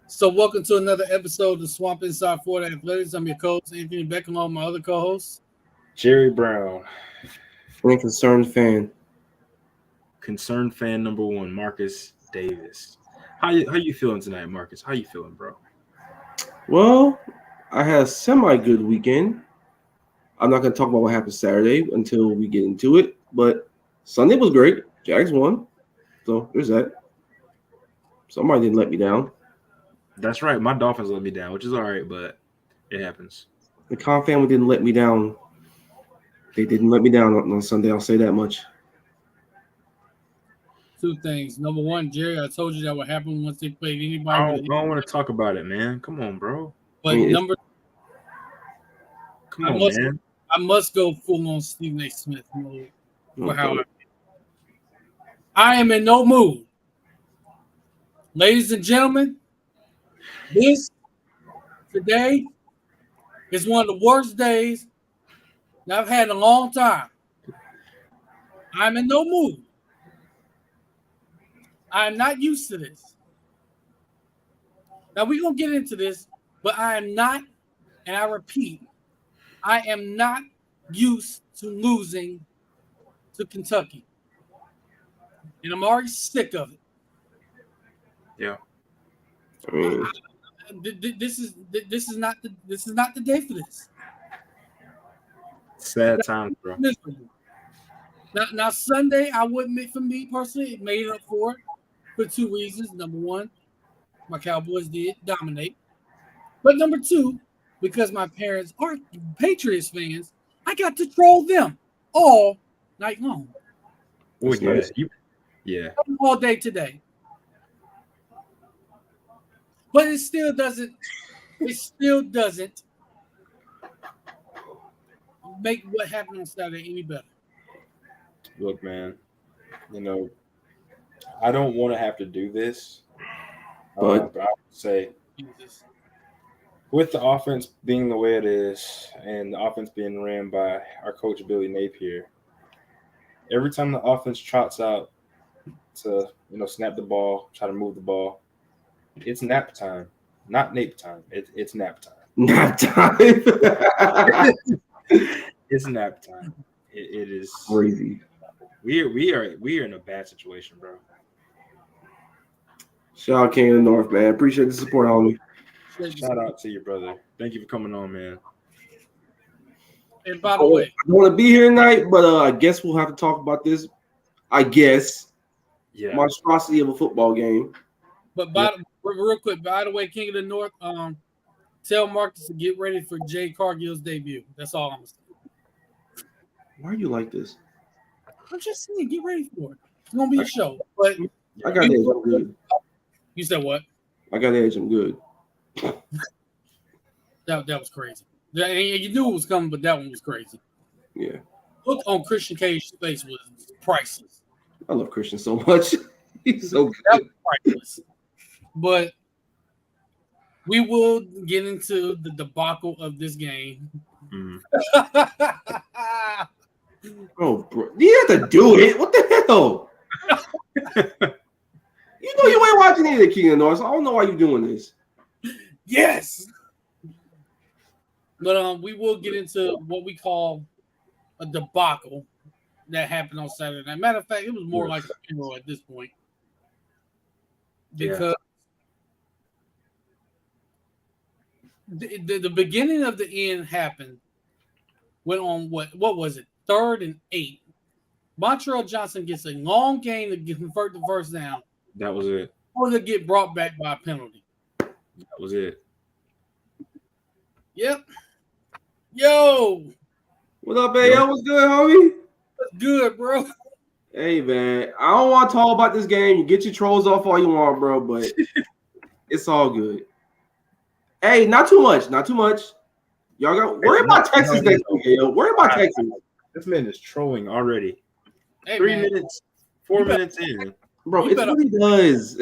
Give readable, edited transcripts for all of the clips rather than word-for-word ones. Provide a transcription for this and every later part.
So, welcome to another episode of the Swamp Inside Florida Athletics. I'm your co-host, Anthony Beck, along with my other co-hosts. Jerry Brown. And Concerned fan number one, Marcus Davis. How you feeling tonight, Marcus? How you feeling, bro? Well, I had a semi-good weekend. I'm not going to talk about what happened Saturday until we get into it, but Sunday was great. Jags won. So there's that. Somebody didn't let me down. That's right. My Dolphins let me down, which is all right, but it happens. The Khan family didn't let me down. They didn't let me down on Sunday. I'll say that much. Two things. Number one, Jerry, I told you that would happen once they played anybody. I don't want to talk about it, man. Come on, bro. But man, man. I must go full on Stephen A. Smith mode for how I am in no mood. Ladies and gentlemen, today is one of the worst days that I've had in a long time. I'm in no mood. I'm not used to this. Now, we're going to get into this, but I am not, and I repeat, I am not used to losing to Kentucky. And I'm already sick of it. Yeah. I mean, this is not the day for this. Sad times, bro. Now Sunday, I would admit, for me personally, it made up for it for two reasons. Number one, my Cowboys did dominate. But number two, because my parents are Patriots fans, I got to troll them all night long. Oh, yeah. Nice. Yeah. All day today. But it still doesn't make what happened on Saturday any better. Look, man, I don't want to have to do this, but I would say with the offense being the way it is and the offense being ran by our coach, Billy Napier, every time the offense trots out to, snap the ball, try to move the ball, it's nap time, not nape time. It's nap time. Nap time. It's nap time. It is crazy. We are in a bad situation, bro. Shout out King of the North, man. Appreciate the support, homie. Shout out to your brother. Thank you for coming on, man. And by the way, I don't want to be here tonight, but I guess we'll have to talk about this. I guess. Yeah. Monstrosity of a football game. But real quick, by the way, King of the North, tell Marcus to get ready for Jay Cargill's debut. That's all I'm saying. Why are you like this? I'm just saying, get ready for it. It's gonna be a show. But I got edge. I'm good. You said what? I got edge. I'm good. That was crazy. You knew it was coming, but that one was crazy. Yeah. Look on Christian Cage's face was priceless. I love Christian so much. He's so good. That was priceless. But we will get into the debacle of this game. Mm. Oh, bro. You have to do it. What the hell? You ain't watching any of the King of the North, so I don't know why you're doing this. Yes. But we will get into what we call a debacle that happened on Saturday night. Matter of fact, it was more like a funeral at this point. Because the beginning of the end happened. Went on what was it? 3rd and 8. Montreal Johnson gets a long game to convert the first down. That was it. Or to get brought back by a penalty. That was it. Yep. Yo. What up, man? Yo, what's good, homie? What's good, bro? Hey, man. I don't want to talk about this game. You get your trolls off all you want, bro, but it's all good. Hey, not too much. Not too much. Y'all got worry about Texas next week, yo. Worry about Texas. This man is trolling already. Hey, 3 minutes, 4 minutes in. Bro, it's what he does.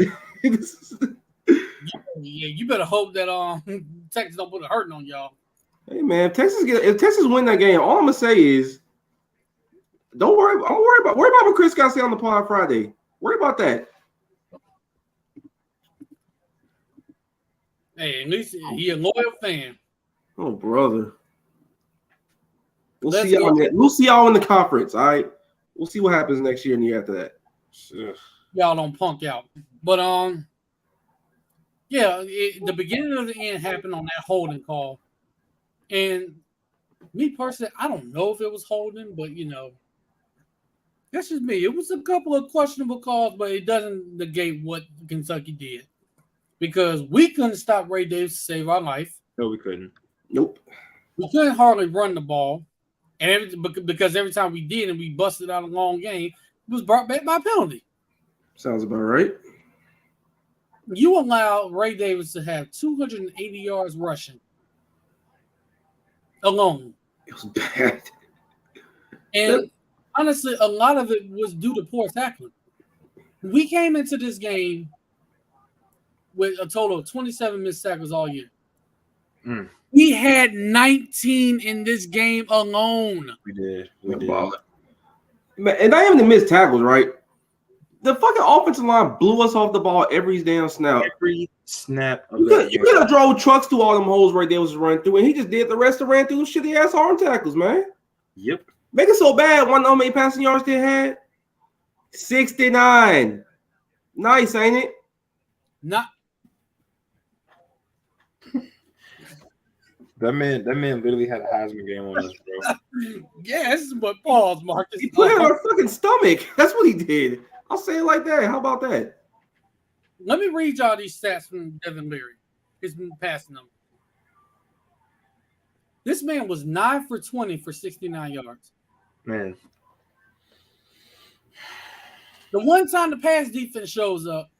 Yeah, you better hope that Texas don't put a hurting on y'all. Hey man, if Texas win that game, all I'm gonna say is don't worry about what Chris got to say on the pod Friday. Worry about that. Hey, at least he a loyal fan. Oh, brother. We'll Let's see y'all. go. We'll see y'all in the conference. All right. We'll see what happens next year and the year after that. Y'all don't punk out. But yeah, the beginning of the end happened on that holding call, and me personally, I don't know if it was holding, but that's just me. It was a couple of questionable calls, but it doesn't negate what Kentucky did because we couldn't stop Ray Davis to save our life. No, we couldn't. Nope. We couldn't hardly run the ball, and because every time we did and we busted out a long game, it was brought back by penalty. Sounds about right. You allow Ray Davis to have 280 yards rushing alone. It was bad. And honestly, a lot of it was due to poor tackling. We came into this game with a total of 27 missed tackles all year. We had 19 in this game alone. We did. We did. Man, and not even the missed tackles, right? The fucking offensive line blew us off the ball every damn snap. Every snap of You could have drove trucks through all them holes right there was running through, and he just did the rest of ran through shitty ass arm tackles, man. Yep. Make it so bad. One know how many passing yards they had? 69. Nice, ain't it? Not. That man literally had a Heisman game on us, bro. Yes, but pause, Marcus. He put it on our fucking stomach. That's what he did. I'll say it like that. How about that? Let me read y'all these stats from Devin Leary. He's been passing them. This man was 9 for 20 for 69 yards. Man. The one time the pass defense shows up,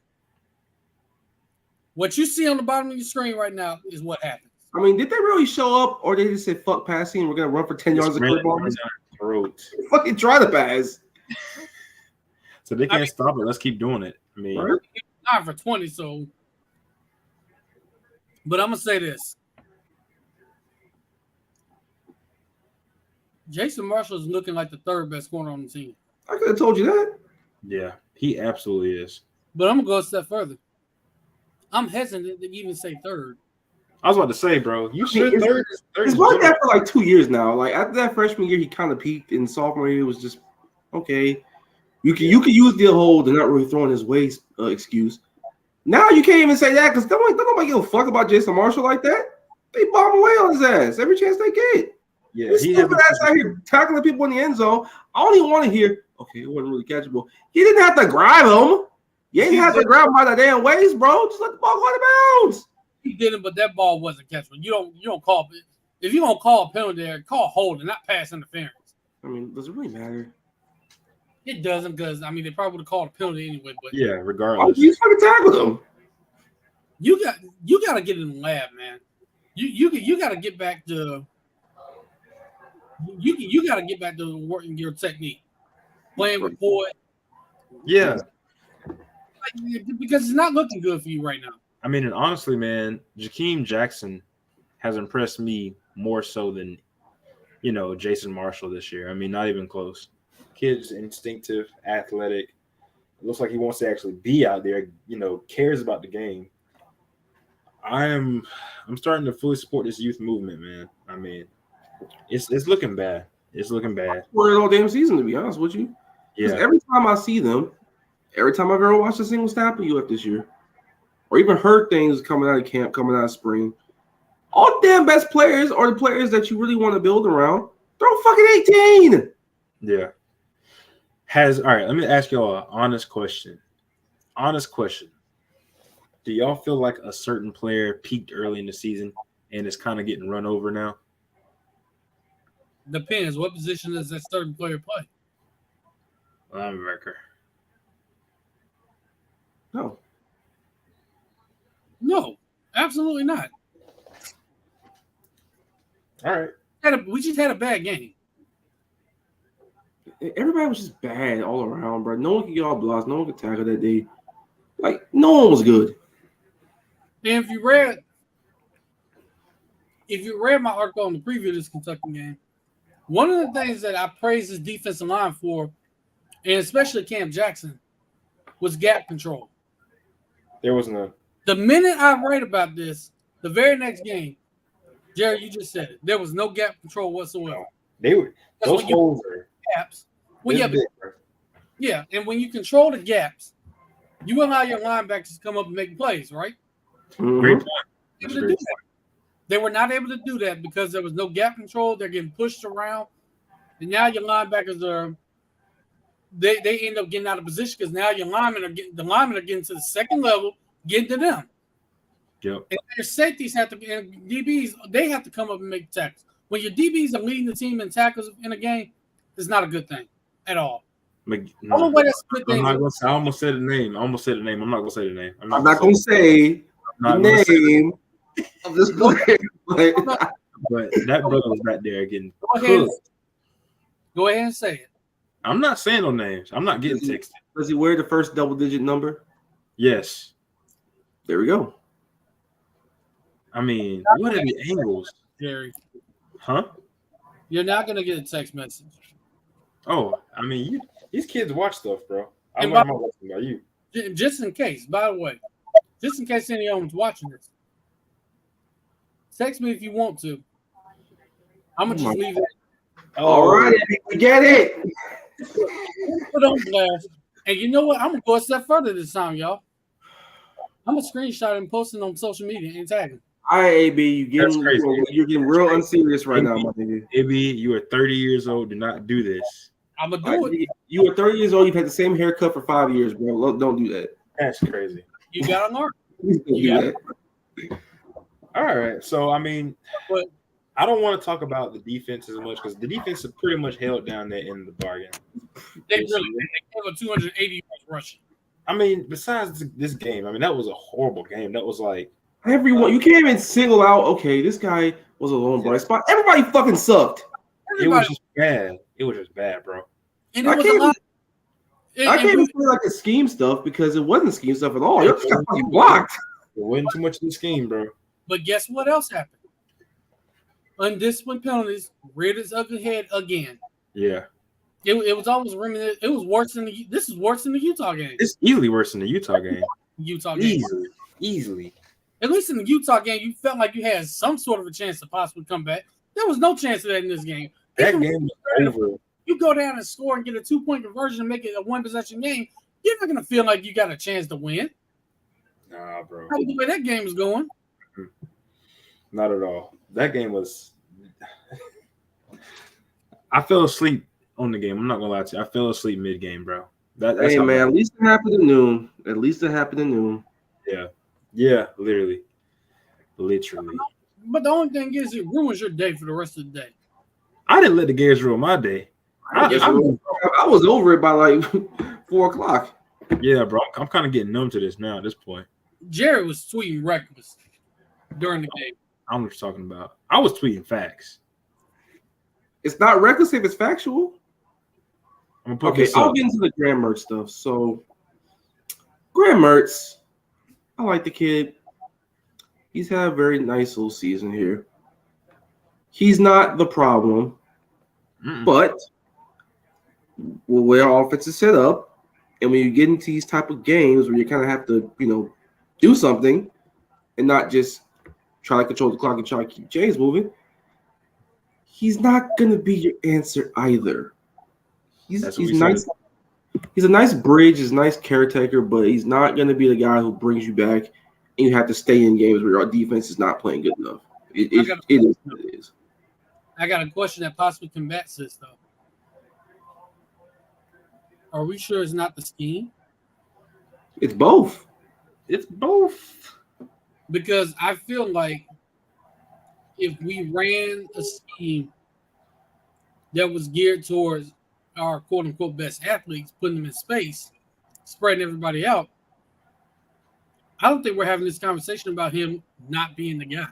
what you see on the bottom of your screen right now is what happens. I mean, did they really show up, or they just said "fuck passing"? We're gonna run for 10 yards of clip on this. Fucking try to pass. So they can't stop it. Let's keep doing it. I mean, 9 for 20. So, but I'm gonna say this: Jason Marshall is looking like the third best corner on the team. I could have told you that. Yeah, he absolutely is. But I'm gonna go a step further. I'm hesitant to even say third. I was about to say, bro, you should third. It's like that for like 2 years now. Like after that freshman year, he kind of peaked. In sophomore year, it was just okay. You can use the whole "they're not really throwing his waist" excuse. Now you can't even say that because don't nobody give a fuck about Jason Marshall like that. They bomb away on his ass every chance they get. Yeah, he's stupid ass out here tackling people in the end zone. I don't even want to hear. Okay, it wasn't really catchable. He didn't have to grab him. You ain't have to grab him by the damn waist, bro. Just let the ball go out of bounds. He didn't, but that ball wasn't catchable. You don't call it. If you don't call a penalty there, call holding, not pass interference. I mean, does it really matter? It doesn't, because I mean they probably would have called a penalty anyway. But yeah, regardless, you fucking tackled him. You got to get in the lab, man. You got to get back to you got to get back to working your technique, playing with Boyd. Yeah, because it's not looking good for you right now. I mean, and honestly, man, Jakeem Jackson has impressed me more so than, Jason Marshall this year. I mean, not even close. Kid's instinctive, athletic. It looks like he wants to actually be out there, cares about the game. I'm starting to fully support this youth movement, man. I mean, it's looking bad. It's looking bad. For it all damn season, to be honest with you. Yeah. Every time I see them, every time I've ever watched a single snap of UF this year, or even heard things coming out of camp, coming out of spring, all damn best players are the players that you really want to build around. Throw fucking 18. Yeah. All right, let me ask y'all an honest question. Do y'all feel like a certain player peaked early in the season and is kind of getting run over now? Depends. What position does that certain player play? Linebacker. No, absolutely not. All right. We just had a bad game. Everybody was just bad all around, bro. No one could get all blocks. No one could tackle that day. Like, no one was good. And if you read my article on the preview of this Kentucky game, one of the things that I praised this defensive line for, and especially Cam Jackson, was gap control. There was none. The minute I write about this, The very next game, Jerry, you just said it. There was no gap control whatsoever. They were those holes are gaps. Well, yeah, yeah, and when you control the gaps, you allow your linebackers to come up and make plays, right? Great point. They were not able to do that because there was no gap control. They're getting pushed around, and now your linebackers are. They end up getting out of position because now your linemen are getting to the second level, getting to them. Yep. And your safeties have to be, and DBs, they have to come up and make tackles. When your DBs are leading the team in tackles in a game, it's not a good thing at all. No. I almost said the name. I'm not gonna say the name. I'm not gonna say the name of this player. But that brother was back there getting cooked. Go ahead and say it. I'm not saying no names. I'm not getting texted. Does he wear the first double-digit number? Yes. There we go. I mean, what are the angles? Jerry. Huh? You're not going to get a text message. Oh, I mean, these kids watch stuff, bro. I'm not watching about you. Just in case, by the way, just in case anyone's watching this, text me if you want to. I'm going to just leave it. All right, we get it. Put on blast. And you know what? I'm going to go a step further this time, y'all. I'm going to screenshot and post it on social media and tag him. All right, AB, you're getting real unserious right now, my nigga. AB, you are 30 years old. Do not do this. I'm going to do it. You are 30 years old. You've had the same haircut for 5 years, bro. Don't do that. That's crazy. You got to learn. You got it. All right. So, I mean, I don't want to talk about the defense as much because the defense is pretty much held down there in the bargain. They gave a 280 yards rushing. I mean, besides this game, I mean, that was a horrible game. That was like everyone. You can't even single out. Okay, this guy was a lone bright spot. Everybody fucking sucked. It was just bad. It was just bad, bro. And it was a lot. I can't even feel like the scheme stuff because it wasn't scheme stuff at all. You just got fucking blocked. It wasn't too much of the scheme, bro. But guess what else happened? Undisciplined penalties reared its ugly head again. Yeah. It was almost reminiscent. It was worse than this is worse than the Utah game. It's easily worse than the Utah game. Easily. At least in the Utah game, you felt like you had some sort of a chance to possibly come back. There was no chance of that in this game. That game was over. You go down and score and get a 2-point conversion and make it a one-possession game, you're not going to feel like you got a chance to win. Nah, bro. Probably the way that game is going. Not at all. That game was – I fell asleep on the game. I'm not going to lie to you. I fell asleep mid-game, bro. That's hey, man, at least it happened at noon. Yeah. Yeah, literally. But the only thing is it ruins your day for the rest of the day. I didn't let the Gators ruin my day. I was over it by like 4 o'clock. Yeah, bro. I'm kind of getting numb to this now at this point. Jerry was tweeting reckless during the game. I don't know what you're talking about. I was tweeting facts. It's not reckless if it's factual. I'm gonna put I'll get into the Graham Mertz stuff. So, Graham Mertz, I like the kid. He's had a very nice little season here. He's not the problem, but where our offense is set up, and when you get into these type of games where you kind of have to, do something and not just try to control the clock and try to keep James moving, he's not going to be your answer either. He's nice. He's a nice bridge, he's a nice caretaker, but he's not going to be the guy who brings you back and you have to stay in games where our defense is not playing good enough. It is what it is. I got a question that possibly combats this, though. Are we sure it's not the scheme? It's both. Because I feel like if we ran a scheme that was geared towards our quote-unquote best athletes, putting them in space, spreading everybody out, I don't think we're having this conversation about him not being the guy.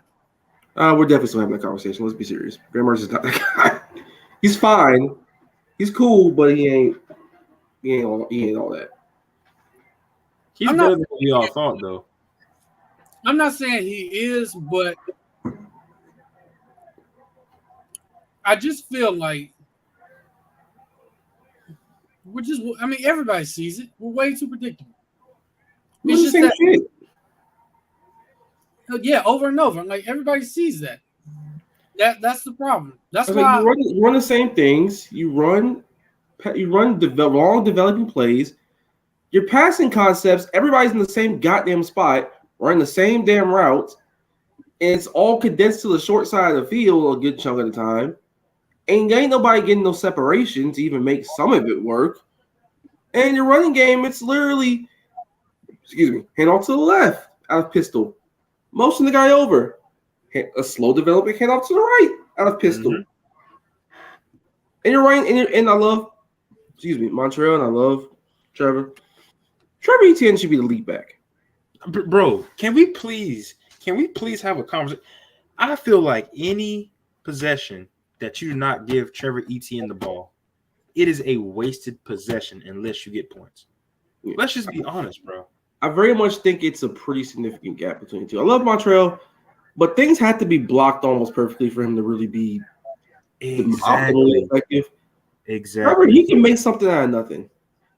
We're definitely still having that conversation. Let's be serious. Graham Mertz is not that guy. He's fine. He's cool, but he ain't all that. He's better than we all thought, though. I'm not saying he is, but I just feel like everybody sees it. We're way too predictable. It's just that Yeah, over and over. Like everybody sees that. That's the problem. That's I was like, why. you run the same things. You run long developing plays. Your passing concepts. Everybody's in the same goddamn spot, running the same damn routes, and it's all condensed to the short side of the field a good chunk of the time. And ain't nobody getting no separation to even make some of it work. And your running game, it's literally, excuse me, hand off to the left out of pistol, motion the guy over, a slow developing hand off to the right out of pistol. Mhm. And you're right, and I love, excuse me, Montreal, and I love Trevor. Trevor Etienne should be the lead back. Bro, can we please have a conversation? I feel like any possession that you do not give Trevor Etienne the ball, it is a wasted possession unless you get points. Yeah. Let's just be honest, bro. I very much think it's a pretty significant gap between the two. I love Montreal, but things had to be blocked almost perfectly for him to really be optimally effective. Exactly. Trevor, he can make something out of nothing.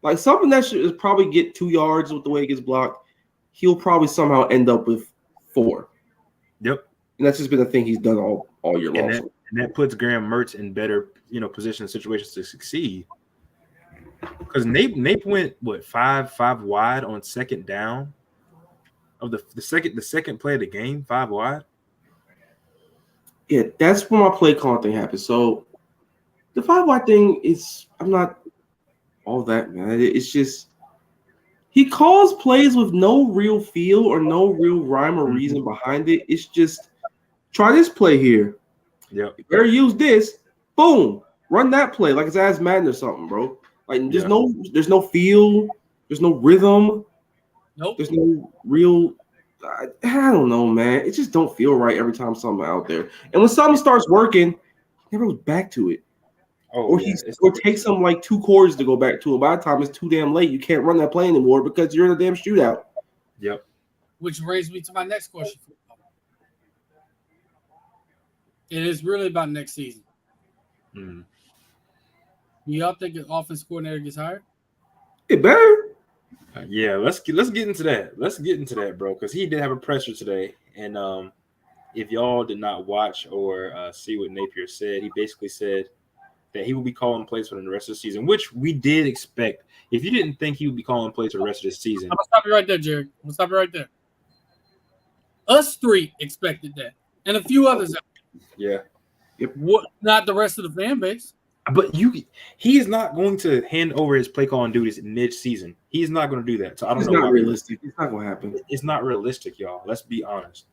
Like something that should probably get 2 yards with the way it gets blocked, he'll probably somehow end up with 4. Yep. And that's just been a thing he's done all year long. And that puts Graham Mertz in better, position and situations to succeed. Because Nape went five wide on second down of the second play of the game, 5 wide. Yeah, that's where my play calling thing happens. So the 5 wide thing is, I'm not all that, man. It's just he calls plays with no real feel or no real rhyme or reason behind it. It's just try this play here. Yeah. You better use this. Boom. Run that play like it's As Madden or something, bro. Like there's no feel, there's no rhythm. Nope. There's no real. I don't know, man. It just don't feel right every time something out there. And when something starts working, he never goes back to it. Or takes him like 2 quarters to go back to it. By the time it's too damn late, you can't run that play anymore because you're in a damn shootout. Yep. Which brings me to my next question. It is really about next season. Mm. Do y'all think an offense coordinator gets hired? It better. Yeah, let's get into that. Let's get into that, bro, because he did have a presser today. And if y'all did not watch or see what Napier said, he basically said that he will be calling plays for the rest of the season, which we did expect. If you didn't think he would be calling plays for the rest of the season, I'm gonna stop you right there, Jerry. I'm gonna stop you right there. Us 3 expected that, and a few others. Yeah. What? Not the rest of the fan base. But he is not going to hand over his play calling duties mid-season. He's not going to do that. So I don't know. It's not realistic. It's not going to happen. It's not realistic, y'all. Let's be honest.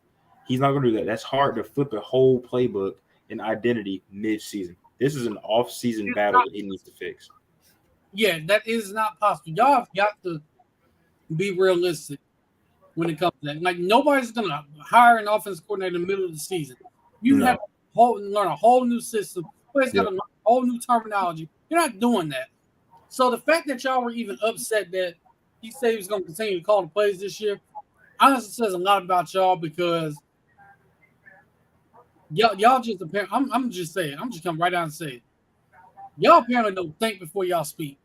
He's not going to do that. That's hard to flip a whole playbook and identity mid-season. This is an off-season battle that he needs to fix. Yeah, that is not possible. Y'all have got to be realistic when it comes to that. Like nobody's going to hire an offense coordinator in the middle of the season. You have to learn a whole new system. Players got to learn a whole new terminology. You're not doing that. So the fact that y'all were even upset that he said he was going to continue to call the plays this year, honestly says a lot about y'all because y'all just apparently. I'm just saying. I'm just coming right down and say it. Y'all apparently don't think before y'all speak.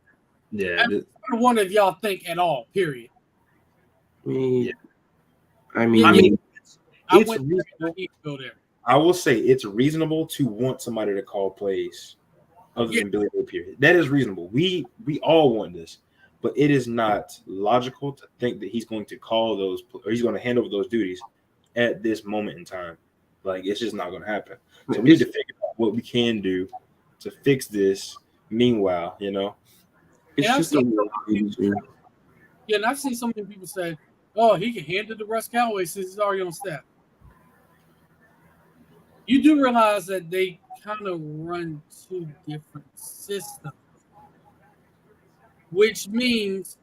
Yeah. I wonder if y'all think at all. Period. I mean, it's reasonable. I will say it's reasonable to want somebody to call plays other than Billy Napier. That is reasonable. We all want this, but it is not logical to think that he's going to call those or he's going to hand over those duties at this moment in time. Like it's just not going to happen. So we need to figure out what we can do to fix this. Meanwhile, it's just a and I've seen so many people say, "Oh, he can handle the Russ Callaway since he's already on staff." You do realize that they kind of run 2 different systems, which means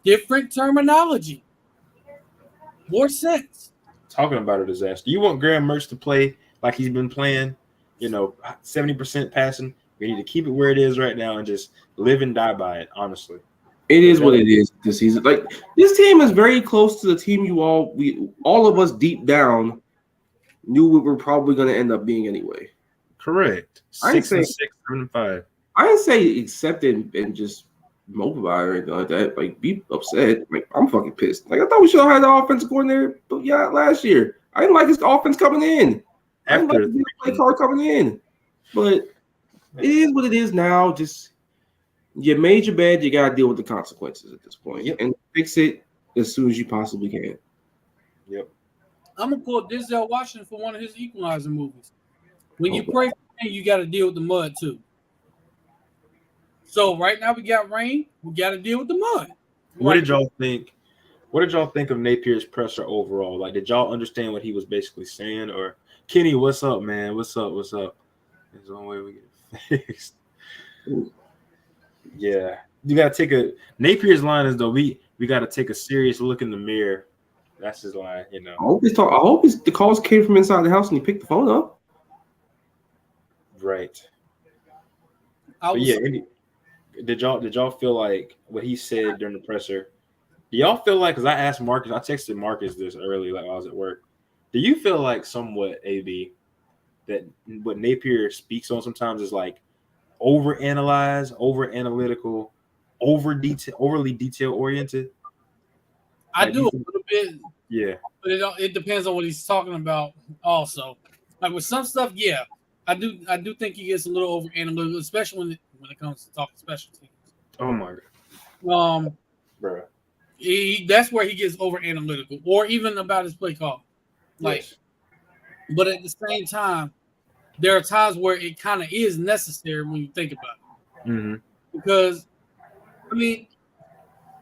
different terminology, more sense. Talking about a disaster. You want Graham Mertz to play like he's been playing, 70% passing. We need to keep it where it is right now and just live and die by it, honestly. It is what it is this season. Like this team is very close to the team all of us deep down knew we were probably going to end up being anyway. Correct. 6-6, 7-5. I didn't say accept it and just mope about it or anything like that. Like, be upset. Like, I'm fucking pissed. Like, I thought we should have had the offensive coordinator last year. I didn't like his offense coming in. I didn't like his play card coming in. But it is what it is now. Just you made your bed. You got to deal with the consequences at this point. And fix it as soon as you possibly can. Yep. I'm going to quote Denzel Washington for one of his Equalizer movies. When you pray for rain, you got to deal with the mud too. So right now we got rain. We got to deal with the mud. What did y'all think? What did y'all think of Napier's presser overall? Like, did y'all understand what he was basically saying? Or Kenny, what's up, man? What's up? What's up? There's one way we get it fixed. Yeah, you gotta take a Napier's line is though we got to take a serious look in the mirror. That's his line, you know. I hope the calls came from inside the house and he picked the phone up. Right. Did y'all feel like what he said during the presser? Do y'all feel like, because I asked Marcus, I texted Marcus this early, like while I was at work. Do you feel like somewhat, AB, that what Napier speaks on sometimes is like overanalyze, over analytical, overly detail oriented? I do a little bit. Yeah. But it depends on what he's talking about also. Like with some stuff, yeah. I do think he gets a little over analytical, especially when it comes to talking special teams. Oh my god. Bro. That's where he gets over analytical, or even about his play call. Like, yes. But at the same time, there are times where it kind of is necessary when you think about it. Mm-hmm. Because, I mean,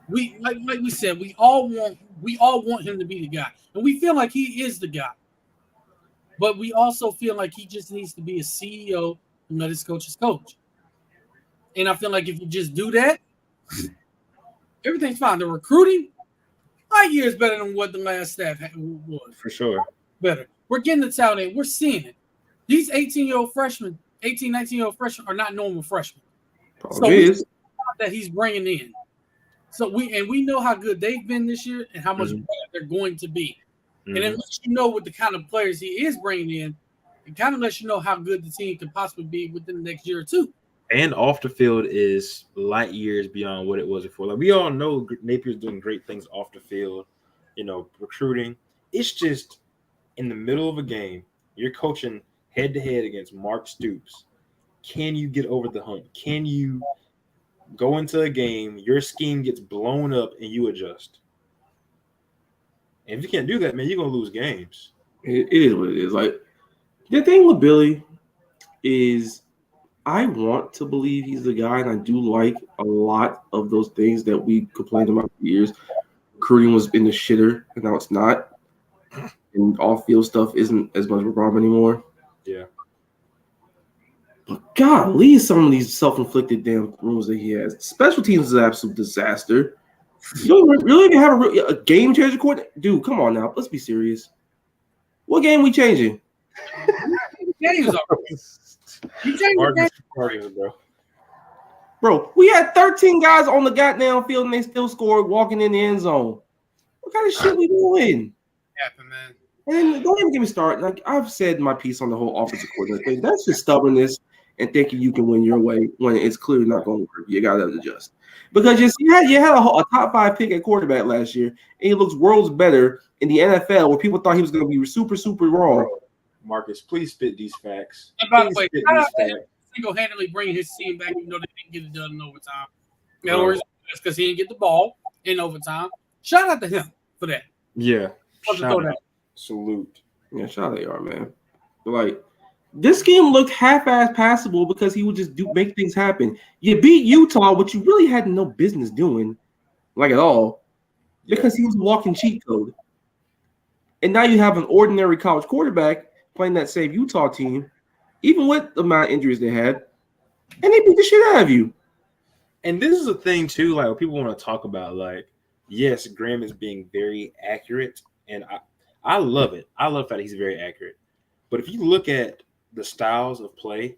we like we said, we all want him to be the guy, and we feel like he is the guy. But we also feel like he just needs to be a CEO and let his coaches coach. And I feel like if you just do that, everything's fine. The recruiting, 5 years better than what the last staff was. For sure. Better. We're getting the talent in. We're seeing it. These 19-year-old freshmen, 18, 19-year-old freshmen are not normal freshmen. So that he's bringing in. So we know how good they've been this year and how much better they're going to be. Mm-hmm. And it lets you know with the kind of players he is bringing in, it kind of lets you know how good the team could possibly be within the next year or two. And off the field is light years beyond what it was before. Like we all know Napier's doing great things off the field, recruiting. It's just in the middle of a game, you're coaching head-to-head against Mark Stoops. Can you get over the hump? Can you go into a game, your scheme gets blown up, and you adjust? And if you can't do that, man, you're going to lose games. It is what it is. Like, the thing with Billy is I want to believe he's the guy, and I do like a lot of those things that we complained about for years. Recruiting was in the shitter, and now it's not. And off-field stuff isn't as much of a problem anymore. Yeah. But golly, some of these self-inflicted damn rules that he has. Special teams is an absolute disaster. You don't really even have a game changer coordinator? Dude, come on now. Let's be serious. What game we changing? Games Bro, we had 13 guys on the goddamn field and they still scored walking in the end zone. What kind of shit we doing? Happen, man. And don't even get me started. Like I've said my piece on the whole offensive coordinator thing. That's just stubbornness and thinking you can win your way when it's clearly not going to work. You got to adjust. Because you had a top 5 pick at quarterback last year, and he looks worlds better in the NFL where people thought he was going to be super, super wrong. Marcus, please spit these facts. And by the way, single-handedly bringing his team back, even though they didn't get it done in overtime. In other words, that's because he didn't get the ball in overtime. Shout out to him for that. Yeah. Shout out. Salute. Yeah, shout out to y'all, man. But like, this game looked half-ass passable because he would just make things happen. You beat Utah, which you really had no business doing, like at all, because he was walking cheat code. And now you have an ordinary college quarterback playing that same Utah team, even with the amount of injuries they had, and they beat the shit out of you. And this is a thing too, like people want to talk about, like, yes, Graham is being very accurate, and I love it. I love that he's very accurate. But if you look at the styles of play,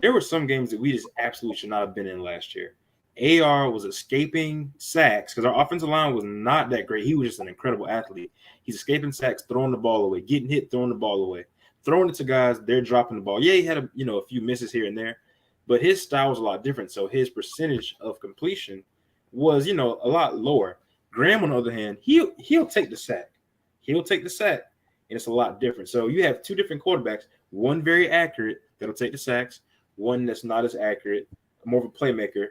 there were some games that we just absolutely should not have been in last year. AR was escaping sacks because our offensive line was not that great. He was just an incredible athlete. He's escaping sacks, throwing the ball away, getting hit, throwing the ball away, throwing it to guys, they're dropping the ball. Yeah, he had a few misses here and there, but his style was a lot different. So his percentage of completion was, a lot lower. Graham, on the other hand, he'll take the sack. He'll take the sack, and it's a lot different. So you have two different quarterbacks, one very accurate that'll take the sacks, one that's not as accurate, more of a playmaker,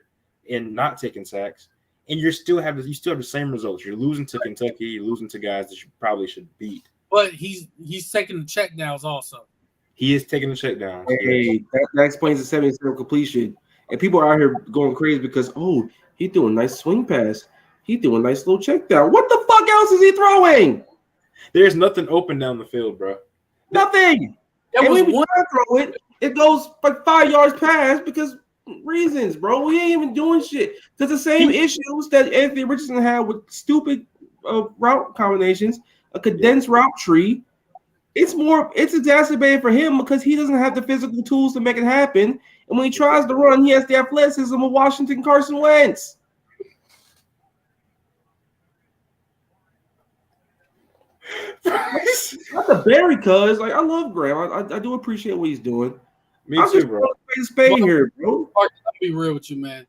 and not taking sacks. And you still have the same results. You're losing to Kentucky. You're losing to guys that you probably should beat. But he's taking the checkdowns also. He is taking the checkdowns. Hey, that explains the 77 completion. And people are out here going crazy because, he threw a nice swing pass. He threw a nice little check down. What the fuck else is he throwing? There's nothing open down the field, bro. Nothing. And when we try to throw it, it goes like 5 yards past because reasons, bro. We ain't even doing shit. Because the same issues that Anthony Richardson had with stupid route combinations, a condensed route tree. It's exacerbated for him because he doesn't have the physical tools to make it happen. And when he tries to run, he has the athleticism of Washington Carson Wentz. Not the Barry, cuz I love Graham. I do appreciate what he's doing. Me too, bro. Spade here, bro. I'll be real with you, man.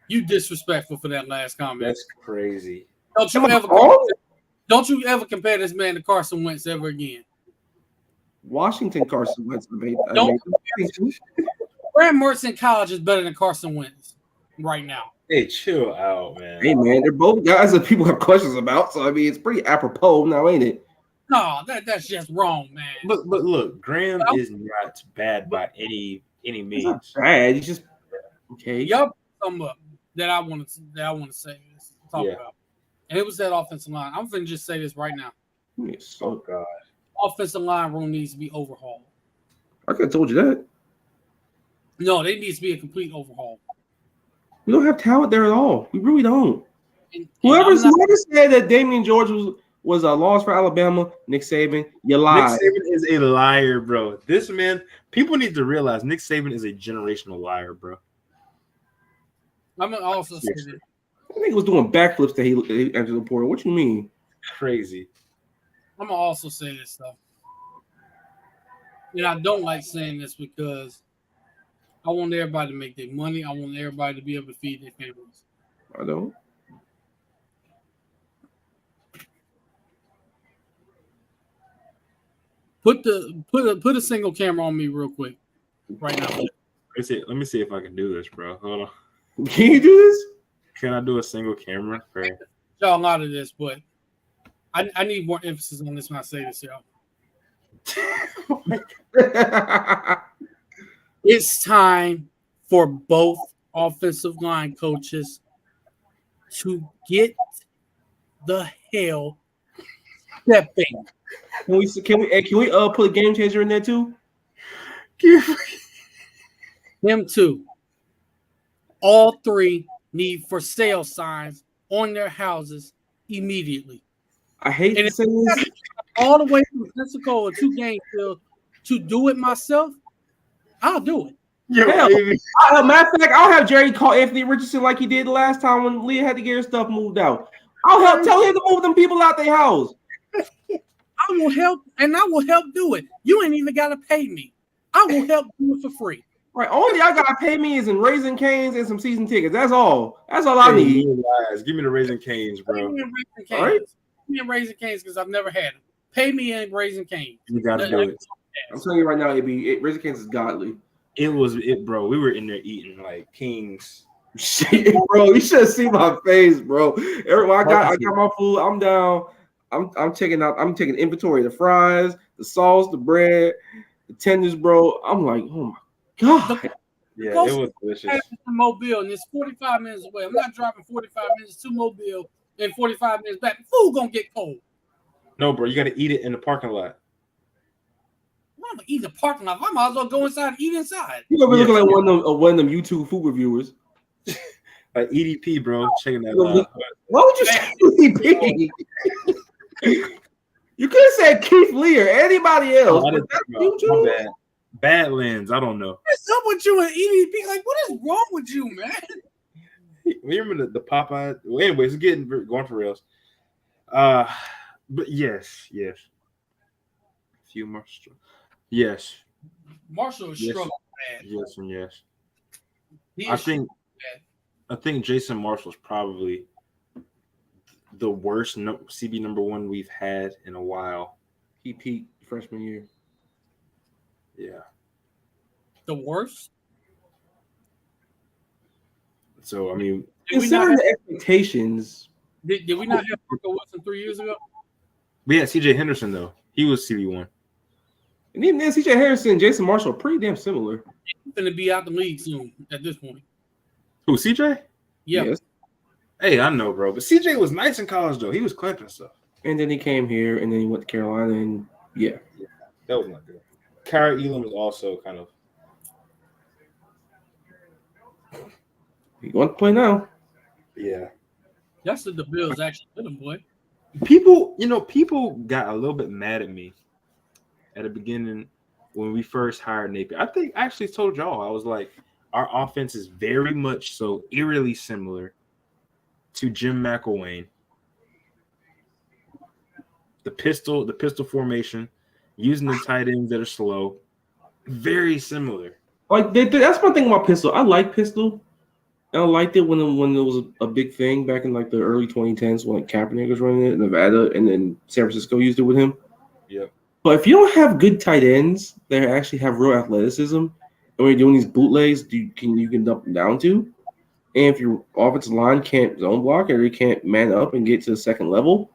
You disrespectful for that last comment. That's crazy. Don't you ever compare this man to Carson Wentz ever again? Washington Carson Wentz. Graham Mertz in college is better than Carson Wentz right now. Hey, chill out, man. Hey, man, they're both guys that people have questions about. So, I mean, it's pretty apropos now, ain't it? No, that's just wrong, man. But look, Graham is not bad by any means. He's not bad. He's just okay. Y'all come up that I want to say talk about, and it was that offensive line. I'm gonna just say this right now. Yes. Oh God, offensive line room needs to be overhauled. I could have told you that. No, they needs to be a complete overhaul. We don't have talent there at all. We really don't. Whoever said that Damian George was a loss for Alabama, Nick Saban, you lied. Nick Saban is a liar, bro. This man, people need to realize Nick Saban is a generational liar, bro. I'm gonna also say that. I think he was doing backflips that he entered the portal. What you mean? Crazy. I'm gonna also say this stuff. And I don't like saying this because I want everybody to make their money. I want everybody to be able to feed their families. I don't. Put a single camera on me real quick, right now. Let me see if I can do this, bro. Hold on. Can you do this? Can I do a single camera? Y'all out of this, but I need more emphasis on this when I say this, y'all. It's time for both offensive line coaches to get the hell stepping. Can we put a game changer in there too? Them two. All three need for sale signs on their houses immediately. I hate to say this. All the way from Pensacola to Gainesville to do it myself, I'll do it. Matter of fact, I'll have Jerry call Anthony Richardson like he did the last time when Leah had to get her stuff moved out. I'll tell him to move them people out their house. I will help, and I will help do it. You ain't even got to pay me. I will help do it for free. Right. Only I got to pay me is in Raising Cane's and some season tickets. That's all. That's all I need. Give me the Raising Cane's, bro. Give me a Raising Cane's because I've never had them. Pay me in Raising Cane's. You got to do it. I'm telling you right now, Raising Cane's is godly. Bro. We were in there eating like kings. Shit, bro. You should have seen my face, bro. When I got my food. I'm down. I'm taking inventory of the fries, the sauce, the bread, the tenders, bro. I'm like, oh my God. Yeah, it was delicious. Mobile, and it's 45 minutes away. I'm not driving 45 minutes to Mobile and 45 minutes back. Food gonna get cold. No, bro, you got to eat it in the parking lot. I'm gonna eat in the parking lot. I might as well go inside and eat inside. You're gonna be looking like one of them YouTube food reviewers. Like EDP, bro. Checking that out. Why would you say EDP? You could have said Keith Lee or anybody else. My bad. Badlands. I don't know. What's up with you and EDP? Like, what is wrong with you, man? Remember the Popeye? Well, anyways, it's going for rails. But yes. A few more. Yes. Marshall is struggling bad. Yes and yes. He I think. bad. I think Jason Marshall's probably the worst CB number one we've had in a while. He peaked freshman year. Yeah. The worst? So, I mean, considering the expectations. Did we not have Parker Wilson 3 years ago? We had CJ Henderson, though. He was CB1. And even then, CJ Harrison and Jason Marshall are pretty damn similar. He's going to be out the league soon at this point. Who, CJ? Yeah. Yes. Hey, I know, bro. But CJ was nice in college, though. He was clamping stuff. And then he came here, and then he went to Carolina, and yeah. That was not good. Kyra Elam was also kind of. He want to play now. Yeah. That's the Bills actually did him, boy. People got a little bit mad at me at the beginning when we first hired Napier. I think I actually told y'all, I was like, our offense is very much so eerily similar to Jim McElwain. The pistol formation, using the tight ends that are slow, very similar. Like that's one thing about pistol. I like pistol. And I liked it when it was a big thing back in like the early 2010s when like Kaepernick was running it in Nevada, and then San Francisco used it with him. Yep. But if you don't have good tight ends that actually have real athleticism, and when you're doing these bootlegs, you can dump them down to, and if your offensive line can't zone block or you can't man up and get to the second level,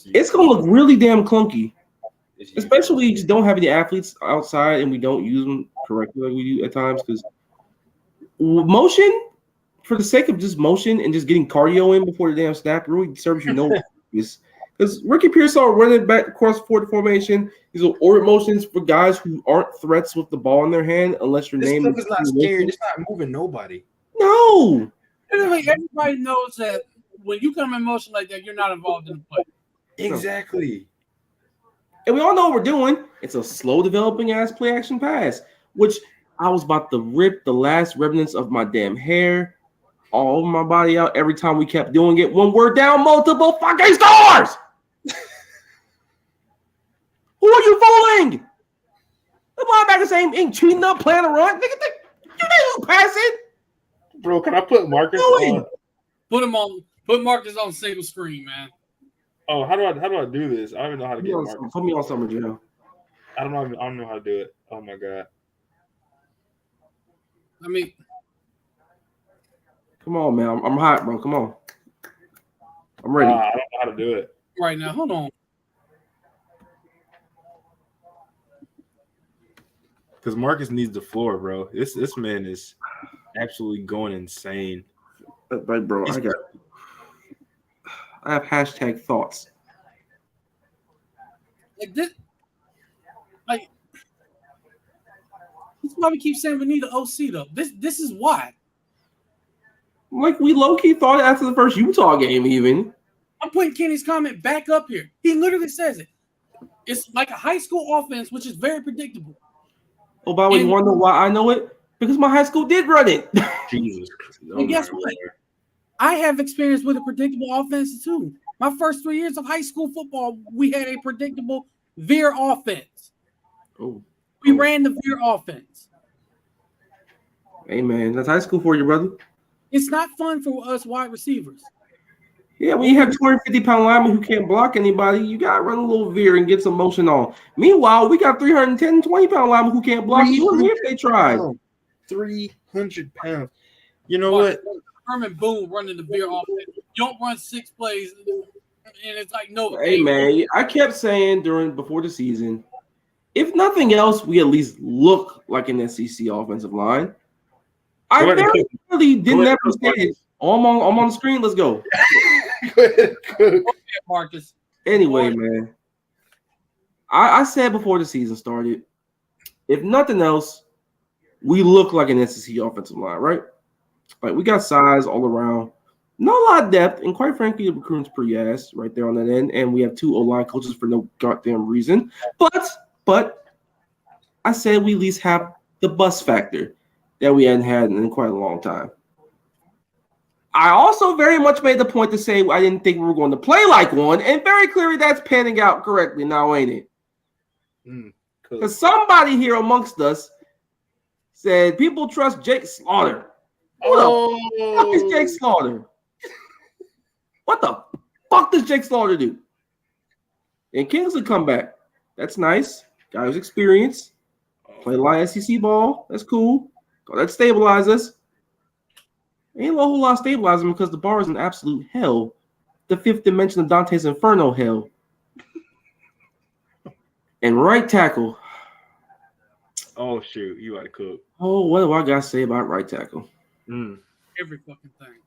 it's gonna look really damn clunky. Especially when you just don't have any athletes outside and we don't use them correctly like we do at times, because motion, for the sake of just motion and just getting cardio in before the damn snap, really serves you no purpose. Because Ricky Pearsall running back across the formation, these are orbit motions for guys who aren't threats with the ball in their hand unless your name is not scared. It's not moving nobody. No. Everybody knows that when you come in motion like that, you're not involved in the play. Exactly. And we all know what we're doing. It's a slow developing ass play action pass, which I was about to rip the last remnants of my damn hair all over my body out every time we kept doing it when we're down multiple fucking stars. Who are you fooling? The linebackers ain't cheating up, playing a run. Nigga, you didn't pass it. Bro, can I put Marcus on? Put Marcus on single screen, man. Oh, how do I do this? I don't even know how to get Marcus. Put me on Summer Jam. I don't know how to do it. Oh my god. I mean, come on, man. I'm hot, bro. Come on. I'm ready. I don't know how to do it. Right now, hold on. Because Marcus needs the floor, bro. This man is absolutely going insane. Right, bro. I have hashtag thoughts. Like this, like this is why we keep saying we need an OC though. This is why. Like we low-key thought after the first Utah game, even. I'm putting Kenny's comment back up here. He literally says it. It's like a high school offense, which is very predictable. Oh, by the way, you want to know why I know it? Because my high school did run it. Jesus. And guess what? I have experience with a predictable offense too. My first 3 years of high school football, we had a predictable veer offense. We ran the veer offense. Hey, man, that's high school for you, brother. It's not fun for us wide receivers. Yeah, when you have 250-pound linemen who can't block anybody, you got to run a little veer and get some motion on. Meanwhile, we got 310, 20-pound linemen who can't block even if they tried. 300 pounds. You know what? Herman Boone running the veer offense. You don't run 6 plays, and it's like no. Hey, man, I kept saying before the season, if nothing else, we at least look like an SEC offensive line. I very really didn't ever say it. I'm on the screen. Let's go. Go ahead, Marcus. Anyway, man, I said before the season started, if nothing else, we look like an SEC offensive line, right? Like we got size all around, not a lot of depth, and quite frankly, the recruiting's pretty ass right there on that end. And we have 2 O-line coaches for no goddamn reason. But I said we at least have the bus factor that we hadn't had in quite a long time. I also very much made the point to say I didn't think we were going to play like one, and very clearly that's panning out correctly now, ain't it? Because somebody here amongst us said people trust Jake Slaughter. Who the fuck is Jake Slaughter? What the fuck does Jake Slaughter do? And Kingsley come back. That's nice. Guy who's experienced. Play a lot of SEC ball. That's cool. That stabilize us. Ain't a whole lot of stabilizing because the bar is an absolute hell. The fifth dimension of Dante's Inferno hell. And right tackle. Oh shoot, you got to cook. Oh, what do I gotta say about right tackle? Every fucking thing.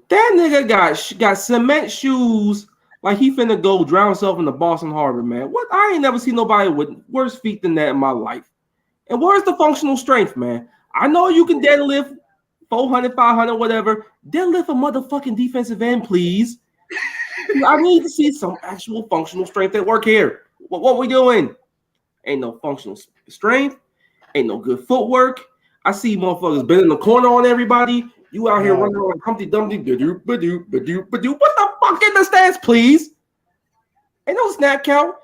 That nigga got cement shoes like he finna go drown himself in the Boston Harbor, man. What? I ain't never seen nobody with worse feet than that in my life. And where's the functional strength, man? I know you can deadlift 400, 500, whatever. Deadlift a motherfucking defensive end, please. I need to see some actual functional strength at work here. What we doing? Ain't no functional strength. Ain't no good footwork. I see motherfuckers bending the corner on everybody. You out here running around Humpty Dumpty. Ba-doop, ba-doop, ba-doop, ba-doop. What the fuck in the stance, please? Ain't no snap count.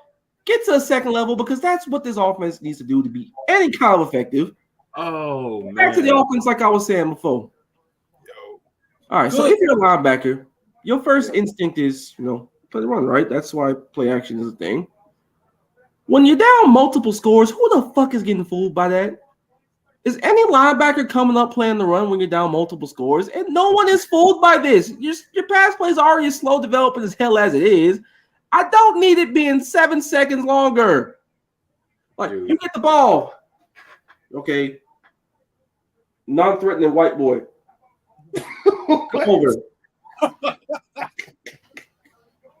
Get to a second level because that's what this offense needs to do to be any kind of effective. Oh, man. Back to the offense like I was saying before. All right, so if you're a linebacker, your first instinct is, play the run, right? That's why play action is a thing. When you're down multiple scores, who the fuck is getting fooled by that? Is any linebacker coming up playing the run when you're down multiple scores? And no one is fooled by this. Your pass plays are already slow developing as hell as it is. I don't need it being 7 seconds longer. Like, you get the ball. Okay. Non-threatening white boy. Come over.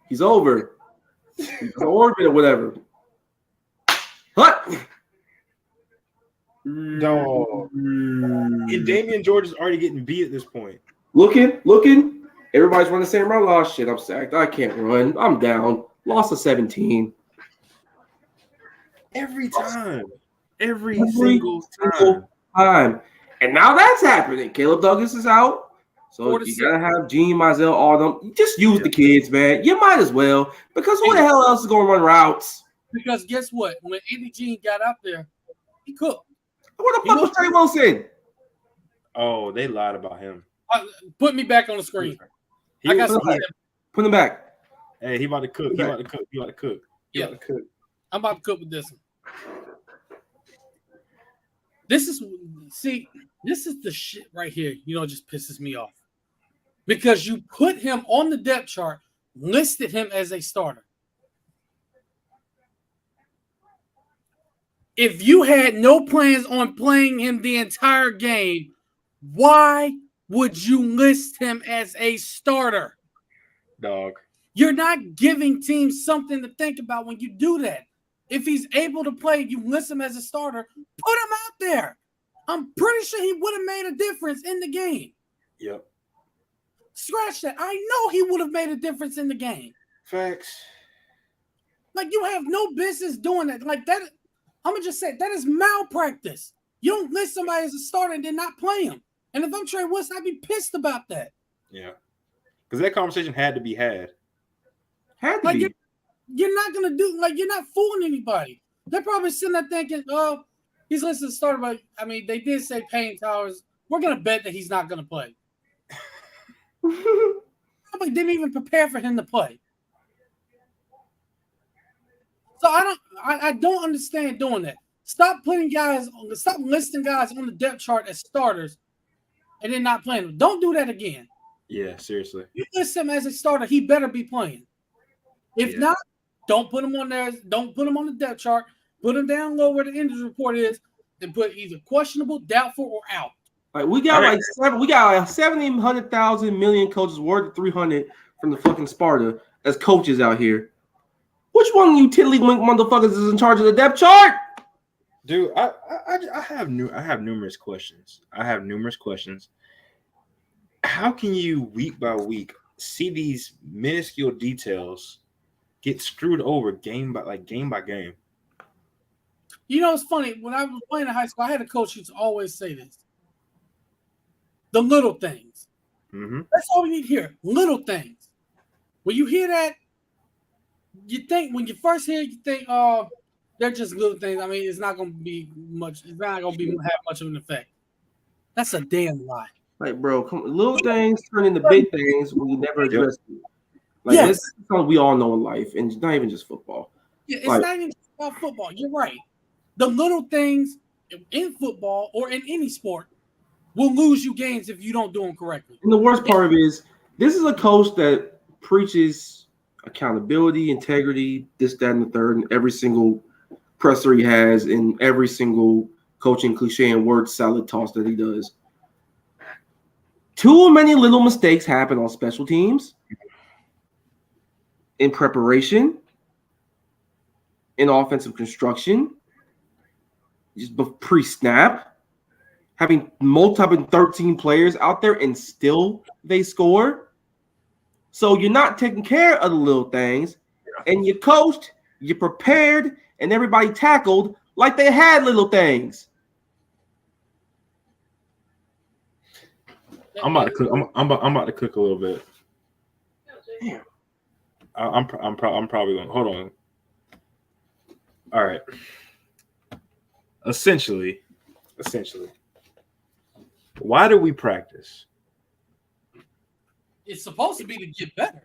He's over. He's in orbit or whatever. What? No. And Damian George is already getting beat at this point. Looking. Everybody's running the same route. Oh, shit, I'm sacked. I can't run. I'm down. Lost to 17. Every time. Every single time. And now that's happening. Caleb Douglas is out. So you got to have Gene, Mizell, all them. Just use the kids, man. You might as well. Because who the hell else is going to run routes? Because guess what? When Andy Gene got out there, he cooked. What the fuck was Trey Wilson? Oh, they lied about him. Put me back on the screen. I got something. Put him back. Hey, he about to cook. He about to cook. I'm about to cook with this one. This is the shit right here. Just pisses me off. Because you put him on the depth chart, listed him as a starter. If you had no plans on playing him the entire game, why would you list him as a starter? Dog. You're not giving teams something to think about when you do that. If he's able to play, you list him as a starter, put him out there. I'm pretty sure he would have made a difference in the game. Yep. Scratch that. I know he would have made a difference in the game. Facts. Like, you have no business doing that. Like, that, I'm going to just say, that is malpractice. You don't list somebody as a starter and then not play him. And if I'm Trey Wilson, I'd be pissed about that. Yeah. Because that conversation had to be had. Had to be. You're not going to do, like, you're not fooling anybody. They're probably sitting there thinking, oh, he's listed as a starter, but, I mean, they did say Payne Towers. We're going to bet that he's not going to play. Somebody didn't even prepare for him to play. So I don't understand doing that. Stop listing guys on the depth chart as starters and then not playing them. Don't do that again. Yeah, seriously. You list him as a starter, he better be playing. If not, don't put him on there. Don't put him on the depth chart. Put him down low where the injury report is and put either questionable, doubtful, or out. Like we got 70, 100,000 million coaches worth 300 from the fucking Sparta as coaches out here. Which one of you tiddlywink motherfuckers is in charge of the depth chart? Dude, I have numerous questions. How can you week by week see these minuscule details get screwed over game by game? It's funny. When I was playing in high school, I had a coach who used to always say this. The little things. Mm-hmm. That's all we need to hear. Little things. When you hear that, you think, when you first hear it, you think, oh, they're just little things. I mean, it's not going to be much. It's not going to have much of an effect. That's a damn lie. Like, bro, little things turn into big things when you never address it. Like, Yes. that's something we all know in life, and it's not even just football. Yeah, it's not even just about football. You're right. The little things in football or in any sport will lose you games if you don't do them correctly. And the worst part of it is, this is a coach that preaches accountability, integrity, this, that, and the third, in every single presser he has, in every single coaching cliche and word salad toss that he does. Too many little mistakes happen on special teams, in preparation, in offensive construction, just pre-snap, having 13 players out there and still they score. So you're not taking care of the little things, and you coached, you prepared, and everybody tackled like they had little things. I'm about to cook. I'm about to cook a little bit. Damn. I'm probably going. Hold on. All right. Essentially, why do we practice? It's supposed to be to get better.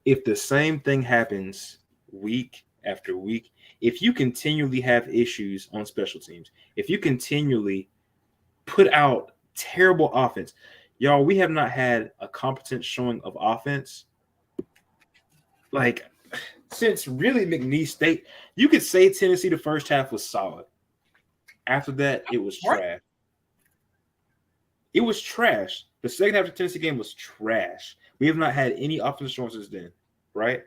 If the same thing happens week after week, if you continually have issues on special teams, if you continually put out terrible offense, y'all, we have not had a competent showing of offense like since really McNeese State. You could say Tennessee the first half was solid. After that, it was trash. It was trash. The second half of the Tennessee game was trash. We have not had any offensive showing since then, right?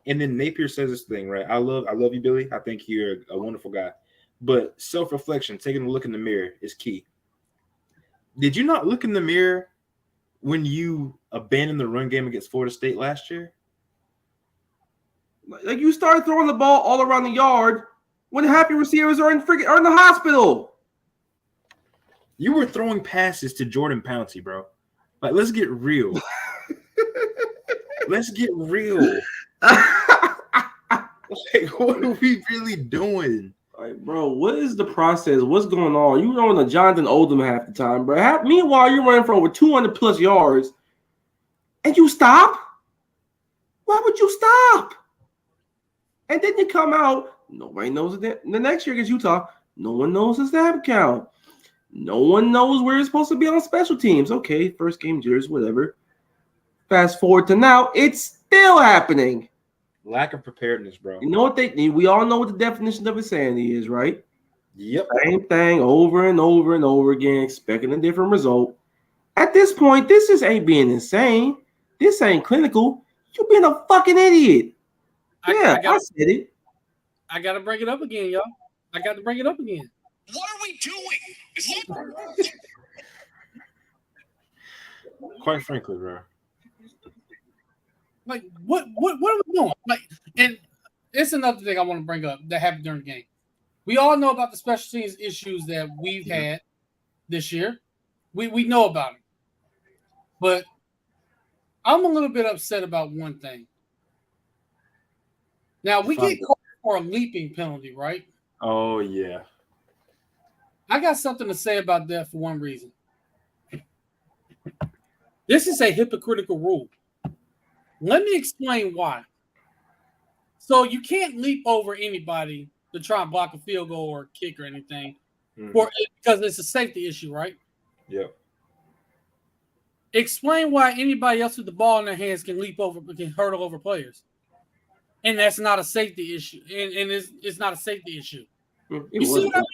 And then Napier says this thing, right? I love you, Billy. I think you're a wonderful guy. But self-reflection, taking a look in the mirror is key. Did you not look in the mirror when you abandoned the run game against Florida State last year? Like, you started throwing the ball all around the yard when half your receivers are in the hospital. You were throwing passes to Jordan Pouncey, bro. Like, let's get real. Let's get real. Like, what are we really doing? Like, bro, what is the process? What's going on? You throwing a Jonathan Oldham half the time, bro. Meanwhile, you're running for over 200 plus yards, and you stop? Why would you stop? And then you come out. Nobody knows it. The next year against Utah, no one knows the snap count. No one knows where it's supposed to be on special teams. Okay, first game jitters, whatever. Fast forward to now, it's still happening. Lack of preparedness, bro. You know what we all know what the definition of insanity is, right? Yep. Same thing over and over and over again, expecting a different result. At this point, this just ain't being insane. This ain't clinical. You're being a fucking idiot. I said it. I got to bring it up again, y'all. I got to bring it up again. What are we doing? Quite frankly, bro. Like, what are we doing? Like, and it's another thing I want to bring up that happened during the game. We all know about the special teams issues that we've had this year. We know about it. But I'm a little bit upset about one thing. Now, we get called for a leaping penalty, right? Oh, yeah. I got something to say about that for one reason. This is a hypocritical rule. Let me explain why. So you can't leap over anybody to try and block a field goal or kick or anything because it's a safety issue, right? Yep. Explain why anybody else with the ball in their hands can leap over, can hurdle over players. And that's not a safety issue. And it's not a safety issue. You see what I mean?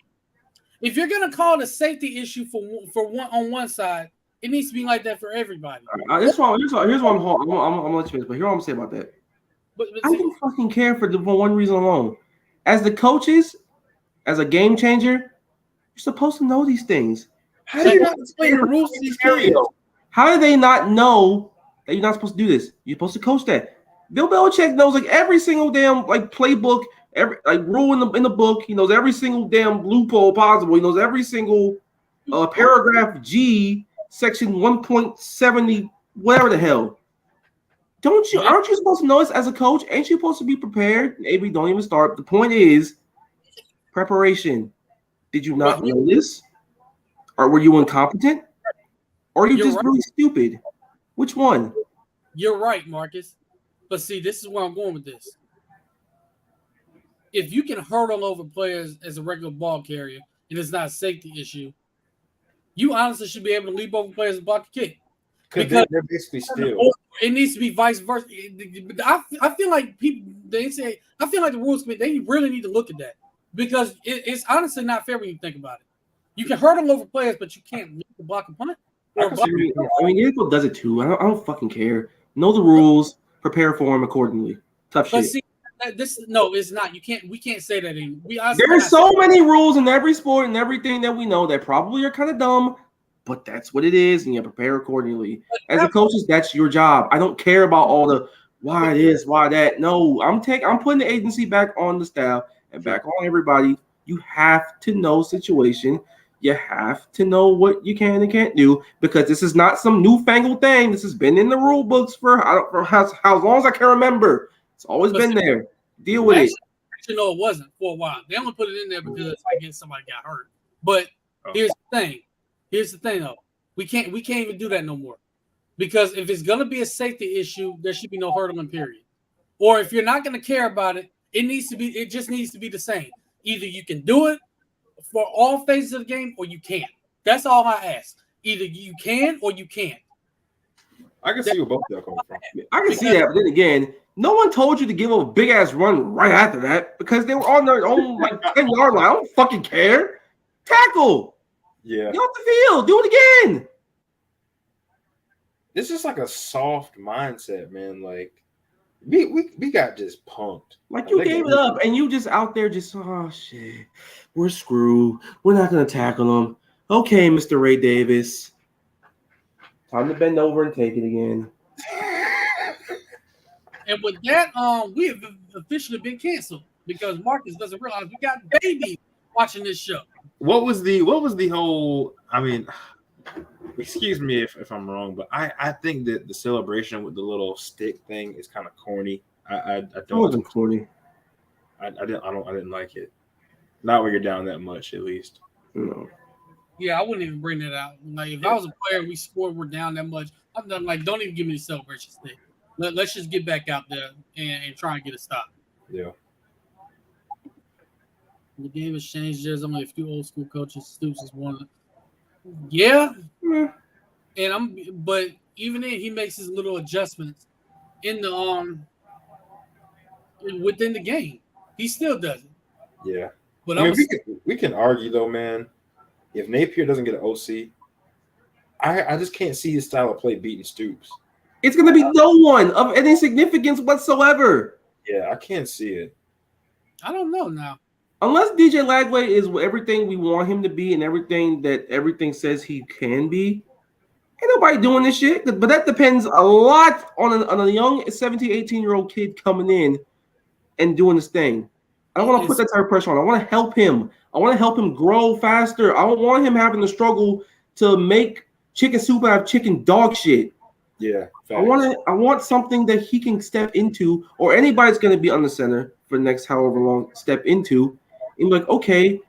If you're going to call it a safety issue for one on one side, it needs to be like that for everybody. Here's what I'm gonna let you finish, but here's what I'm saying about that. I don't fucking care for one reason alone. As the coaches, as a game changer, you're supposed to know these things. How do you not explain the rules to these kids? How do they not know that you're not supposed to do this? You're supposed to coach that. Bill Belichick knows like every single damn like playbook, every like rule in the book. He knows every single damn loophole possible. He knows every single paragraph G. Section 1.70, whatever the hell. Aren't you supposed to know this as a coach? Ain't you supposed to be prepared? Maybe don't even start. The point is preparation. Did you not know this? Or were you incompetent? Or are you You're just right. really stupid? Which one? You're right, Marcus. But see, this is where I'm going with this. If you can hurdle over players as a regular ball carrier and it's not a safety issue, you honestly should be able to leap over players and block a kick. Because they're basically still. It needs to be vice versa. I feel like people they say I feel like the rules committee they really need to look at that because it's honestly not fair when you think about it. You can hurdle over players, but you can't leap the block a punt. I mean, NFL does it too. I don't fucking care. Know the rules, prepare for them accordingly. Tough But shit. see, it's not. We can't say that anymore. There's so many rules in every sport and everything that we know that probably are kind of dumb, but that's what it is, and you prepare accordingly. As a coach, that's your job. I don't care about all the why this, why that. No, I'm putting the agency back on the staff and back on everybody. You have to know situation. You have to know what you can and can't do because this is not some newfangled thing. This has been in the rule books for how long as I can remember. It's always been there. Deal with it. Actually, no, it wasn't for a while. They only put it in there because I guess somebody got hurt. But here's the thing. Here's the thing, though. We can't even do that no more. Because if it's gonna be a safety issue, there should be no hurdling period. Or if you're not gonna care about it, it just needs to be the same. Either you can do it for all phases of the game, or you can't. That's all I ask. Either you can or you can't. I can see where both of y'all coming from. I can see that, but then again, no one told you to give a big ass run right after that because they were on their own like 10-yard line. I don't fucking care. Tackle. Yeah. Get off the field. Do it again. It's just like a soft mindset, man. Like we got just punked. Like you gave it up and you just out there just oh shit. We're screwed. We're not gonna tackle them. Okay, Mr. Ray Davis. Time to bend over and take it again. And with that, we have officially been canceled because Marcus doesn't realize we got babies watching this show. What was the whole? I mean, excuse me if I'm wrong, but I think that the celebration with the little stick thing is kind of corny. I don't. It wasn't corny. I didn't like it. Not when you're down that much, at least. No. Yeah, I wouldn't even bring that out. Like if I was a player, we scored, we're down that much. I'm done. Like, don't even give me the celebration stick. Let's just get back out there and try and get a stop. Yeah. The game has changed. There's only a few old school coaches. Stoops is one of them. Yeah. But even then, he makes his little adjustments in the within the game. He still does it. Yeah. But I mean, we can argue though, man. If Napier doesn't get an OC, I just can't see his style of play beating Stoops. It's going to be no one of any significance whatsoever. Yeah, I can't see it. I don't know now. Unless DJ Lagway is everything we want him to be and everything says he can be, ain't nobody doing this shit. But that depends a lot on a young 17, 18-year-old kid coming in and doing this thing. I don't want to put that type of pressure on. I want to help him. I want to help him grow faster. I don't want him having to struggle to make chicken soup out of chicken dog shit. Yeah, facts. I want something that he can step into, or anybody's going to be on the center for the next however long step into, and be like, okay,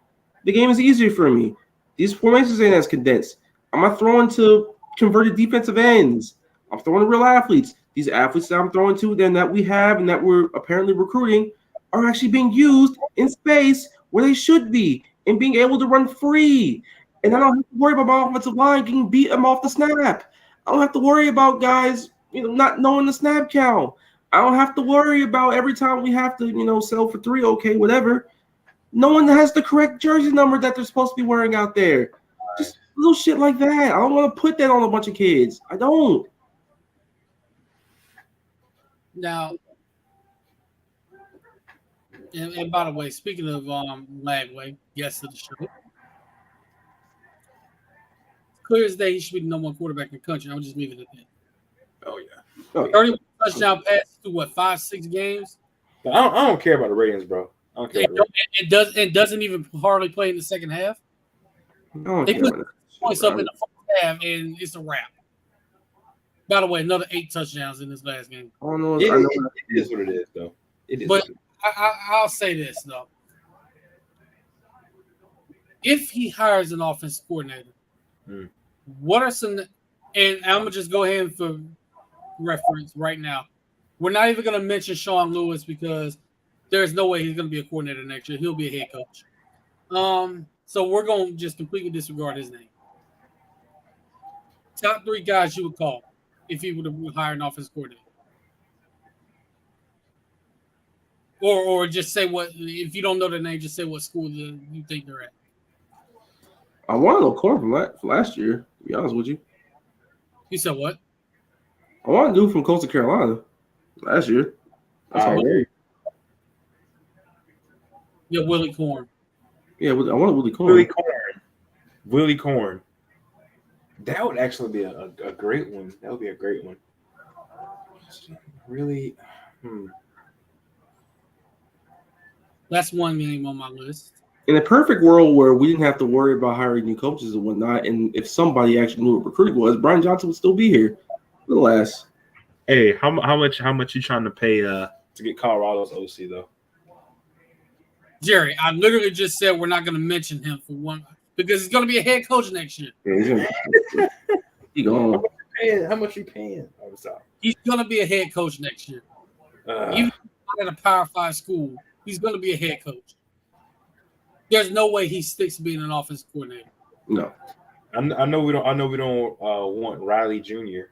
the game is easier for me. These formations ain't as condensed. I'm not throwing to converted defensive ends. I'm throwing to real athletes. These athletes that I'm throwing to, then that we have and that we're apparently recruiting, are actually being used in space where they should be and being able to run free. And I don't have to worry about my offensive line getting beat them off the snap. I don't have to worry about guys, not knowing the snap count. I don't have to worry about every time we have to, sell for 3, okay, whatever. No one has the correct jersey number that they're supposed to be wearing out there. Just little shit like that. I don't want to put that on a bunch of kids. I don't. Now, and by the way, speaking of Lagway, guest of the show, clear as day, he should be the number 1 quarterback in the country. I'll just leave it at that. Oh yeah. 31 touchdown passes through 5-6 games. I don't care about the ratings, bro. I don't care. It doesn't even hardly play in the second half. They put points up in the first half, and it's a wrap. By the way, another 8 touchdowns in this last game. Oh no, it is what it is, though. It is. But I'll say this though: if he hires an offensive coordinator, what are some And I'm gonna just go ahead and for reference right now. We're not even gonna mention Sean Lewis because there's no way he's gonna be a coordinator next year. He'll be a head coach. So we're gonna just completely disregard his name. Top 3 guys you would call if you would have hired an offensive coordinator. Or just say what if you don't know the name, just say what school you think they're at. I want to know Corn from last year, to be honest with you. You said what? I want to do from Coastal Carolina last year. That's all right. Yeah, Willie Corn. Yeah, I want Willie Corn. Willie Corn. That would actually be a great one. That would be a great one. Really? That's one name on my list. In a perfect world where we didn't have to worry about hiring new coaches and whatnot, and if somebody actually knew what recruiting was, Brian Johnson would still be here. Alas. Hey, how much you trying to pay to get Colorado's OC though? Jerry, I literally just said we're not going to mention him for one because he's going to be a head coach next year. Yeah, How much you paying? He's going to be a head coach next year. Even at a Power 5 school, he's going to be a head coach. There's no way he sticks to being an offensive coordinator. No, I know we don't want Riley Jr.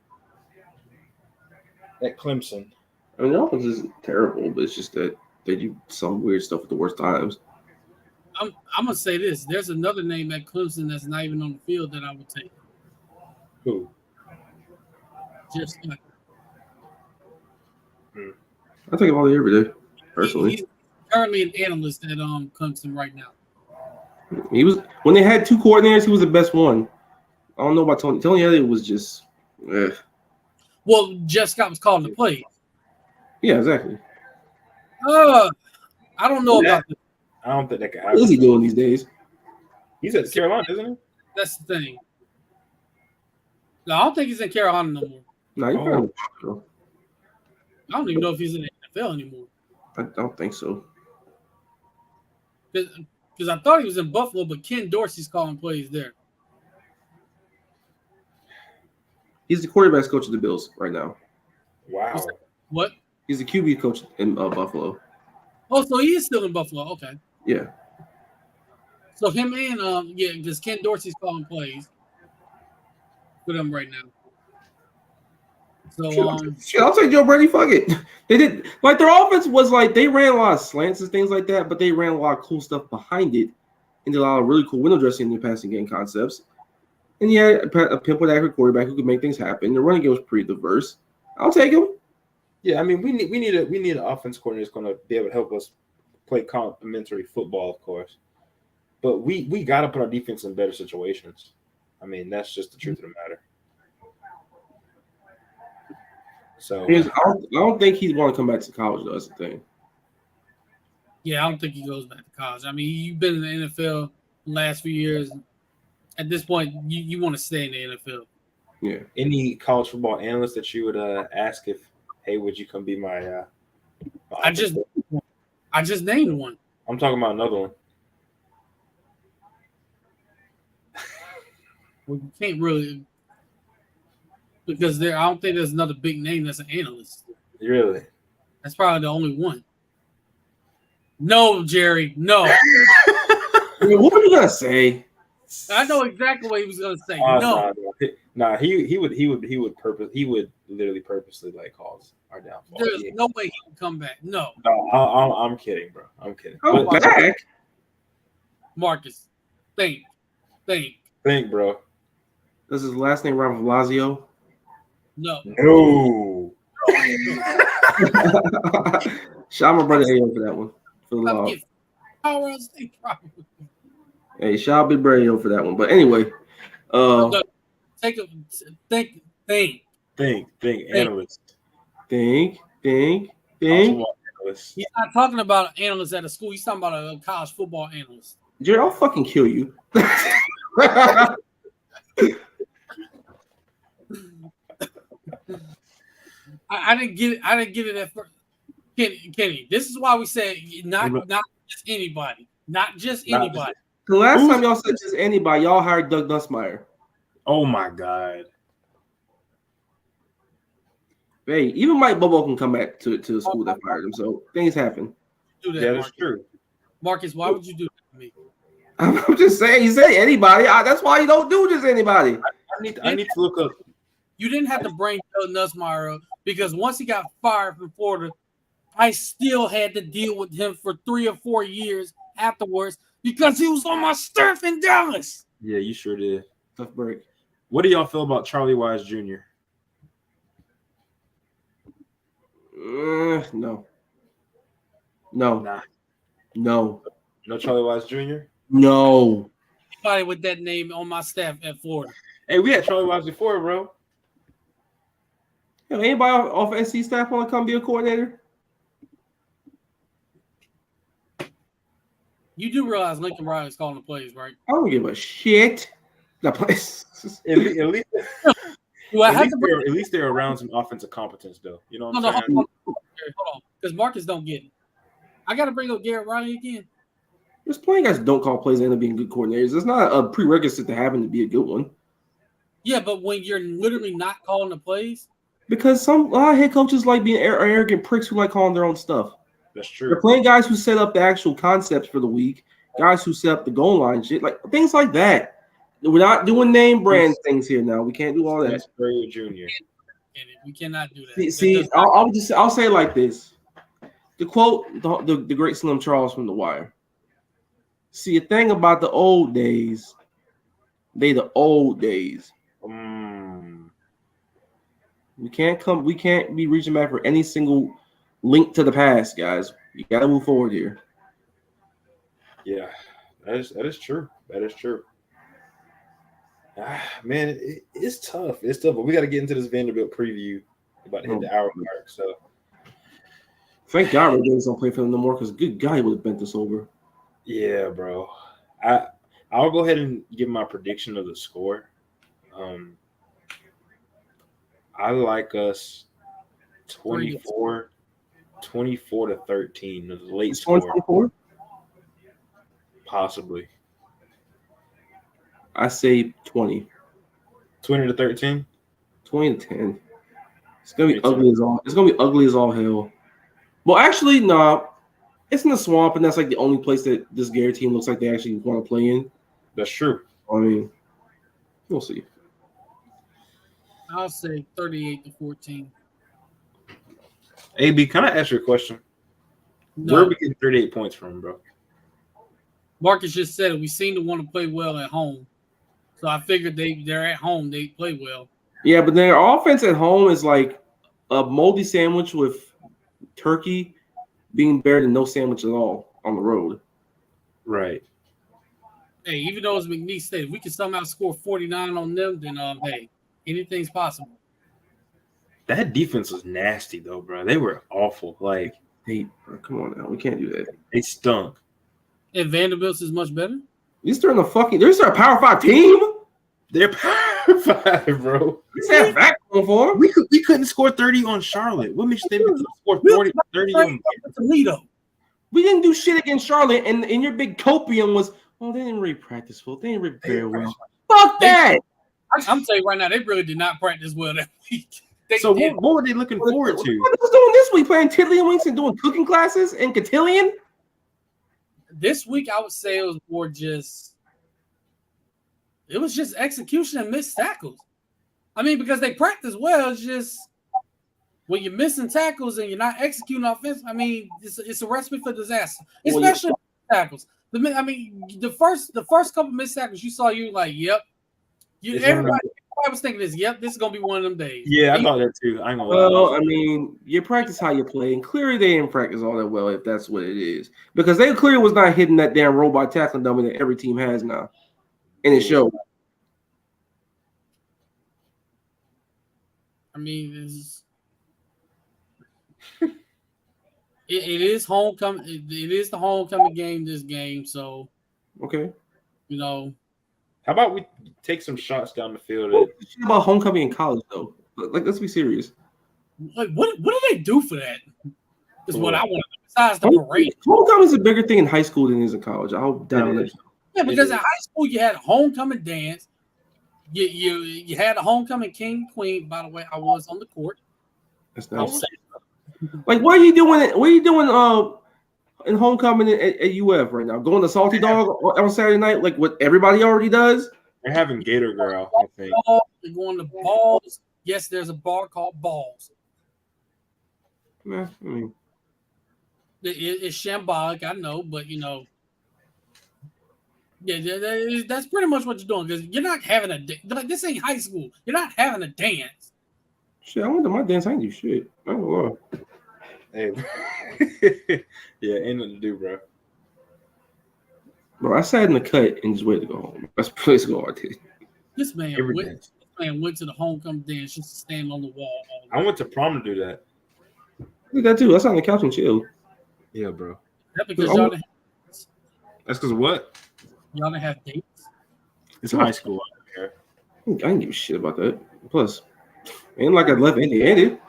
at Clemson. I mean, the offense isn't terrible, but it's just that they do some weird stuff at the worst times. I'm gonna say this: there's another name at Clemson that's not even on the field that I would take. Who? Jeff Scott. I take him all day every day, personally. He's currently an analyst at Clemson right now. He was when they had 2 coordinators. He was the best one. I don't know about Tony. Tony Elliott was just. Well, Jeff Scott was calling the plays. Yeah, exactly. I don't know about this. I don't think that can What happen. is he doing these days? He's at Carolina, isn't he? That's the thing. No, I don't think he's in Carolina no more. No, he's probably. I don't even know if he's in the NFL anymore. I don't think so. Because I thought he was in Buffalo, but Ken Dorsey's calling plays there. He's the quarterbacks coach of the Bills right now. Wow. What? He's the QB coach in Buffalo. Oh, so he is still in Buffalo. Okay. Yeah. So him and because Ken Dorsey's calling plays for them right now. So Shit, I'll take Joe Brady. Fuck it. They did like their offense was like they ran a lot of slants and things like that, but they ran a lot of cool stuff behind it, and did a lot of really cool window dressing in their passing game concepts. And yeah, a pimp with accurate quarterback who could make things happen. The running game was pretty diverse. I'll take him. Yeah, I mean we need an offense coordinator that's going to be able to help us play complementary football, of course. But we got to put our defense in better situations. I mean, that's just the truth of the matter. So I don't think he'd want to come back to college, though. That's the thing. yeah, I don't think he goes back to college. I mean, you've been in the NFL the last few years. At this point, you want to stay in the NFL. Yeah. any college football analyst that you would ask if, hey, would you come be my I just named one. I'm talking about another one. We can't really because I don't think there's another big name that's an analyst. Really? That's probably the only one. No, Jerry, no. I mean, what are you gonna say? I know exactly what he was gonna say. No. He would literally purposely like cause our downfall. There's no way he would come back. No. No, I'm kidding, bro. I'm kidding. Come back. Marcus, think, Think, bro. Does his last name rhyme with Lazio? no. No. Shout out my brother Ayo for that one. For the law. Colorado State probably. Hey, shout out Big Brady for that one. But anyway, Take a think. Analyst. think. Analyst. He's not talking about an analyst at a school. He's talking about a college football analyst. Jerry, I'll fucking kill you. I didn't get it. I didn't get it at first. Kenny, this is why we said not just anybody. Not just anybody. The last time y'all said just anybody, y'all hired Doug Nussmeier. Oh my God. Hey, even Mike Bobo can come back to the school that fired him. So things happen. Do that, Yeah, Marcus. that's true. Marcus, why would you do that to me? I'm just saying. You say anybody. That's why you don't do just anybody. I need to look up. You didn't have to bring Joe Nussmeier up because once he got fired from Florida, I still had to deal with him for 3 or 4 years afterwards because he was on my staff in Dallas. Yeah, you sure did. Tough break. What do y'all feel about Charlie Wise Jr.? No. Nah. No. No Charlie Wise Jr.? No. Anybody with that name on my staff at Florida. Hey, we had Charlie Wise before, bro. Yo, anybody off SC staff want to come be a coordinator? You do realize Lincoln Riley's calling the plays, right? I don't give a shit. That place. At least, Do I have to at least they're around some offensive competence, though. You know what I'm saying? hold on. Because Marcus don't get it. I got to bring up Garrett Riley again. There's plenty of guys who don't call plays and end up being good coordinators. It's not a prerequisite to having to be a good one. Yeah, but when you're literally not calling the plays. Because a lot of head coaches like being arrogant pricks who like calling their own stuff. That's true. They're playing guys who set up the actual concepts for the week, guys who set up the goal line shit, like things like that. We're not doing name brand things here now. We can't do all that. That's Spurrier Jr. We cannot do that. See, I'll say it like this. To quote the great Slim Charles from The Wire. See, a thing about the old days, the old days. We can't be reaching back for any single link to the past, guys. You gotta move forward here. Yeah, that is true. That is true. Man, it's tough. It's tough, but we got to get into this Vanderbilt preview. About to hit the hour mark, so thank God Rodriguez don't play for them no more because good guy would have bent this over. Yeah, bro. I'll go ahead and give my prediction of the score. I like us 24 to 13. The late score. 24? Possibly. I say 20. 20 to 13? 20 to 10. It's gonna be ugly as all. It's gonna be ugly as all hell. Well, actually, nah. It's in the swamp, and that's like the only place that this Gary team looks like they actually want to play in. That's true. I mean, we'll see. I'll say 38 to 14. AB, can I ask you a question? No. Where are we getting 38 points from, bro? Marcus just said it. We seem to want to play well at home. So I figured they're at home. They play well. Yeah, but their offense at home is like a moldy sandwich with turkey being better than no sandwich at all on the road. Right. Hey, even though it's McNeese State, if we can somehow score 49 on them, then hey, anything's possible. That defense was nasty, though, bro. They were awful. Like, hey, come on now, we can't do that. They stunk. And Vanderbilt's is much better. They're a Power 5 team. They're Power 5, bro. Is that going for them? We couldn't score 30 on Charlotte. What makes them score 30 on Toledo? We didn't do shit against Charlotte, and your big copium was, they didn't really practice well. They didn't really very well. Fuck that. I'm telling you right now, they really did not practice well that week. What were they looking forward to? What was doing this week? Playing Tiddly Winks and doing cooking classes in Cotillion? This week, I would say it was more just execution and missed tackles. I mean, because they practice well, it's just when you're missing tackles and you're not executing offense, I mean, it's a recipe for disaster, especially tackles. The first couple missed tackles you saw, you were like, yep. Everybody was thinking this. Yep, this is gonna be one of them days. Yeah, I thought that too. I ain't gonna lie. Well, I mean, you practice how you play, and clearly they didn't practice all that well, if that's what it is, because they clearly was not hitting that damn robot tackling dummy that every team has now, and it showed. I mean, it is homecoming. It is the homecoming game. This game, so okay. How about we take some shots down the field? What about homecoming in college, though? Like, let's be serious. Like, what do they do for that? Is what I want. Besides the parade, homecoming is a bigger thing in high school than it is in college. I'll down it. Yeah, because in high school you had a homecoming dance. You had a homecoming king queen. By the way, I was on the court. That's nice. Like, what are you doing? What are you doing? In homecoming at UF right now, going to Salty Dog on Saturday night, like what everybody already does. They're having Gator Girl, I think. They're going to Balls. Yes, there's a bar called Balls. Yeah, I mean, it's shambolic, I know, but yeah, that's pretty much what you're doing because you're not having like this ain't high school. You're not having a dance. Shit, I went to my dance. I ain't do shit. I don't know. Hey, yeah, ain't nothing to do, bro. Bro, I sat in the cut and just waited to go home. That's basically all I did. This man went to the homecoming dance just to stand on the wall. I went to prom to do that. I did that too. I sat on the couch and chilled. Yeah, bro. That's because y'all didn't have, that's because what? Y'all didn't have dates. It's high school. I don't care. I didn't give a shit about that. Plus, ain't like I left empty-handed.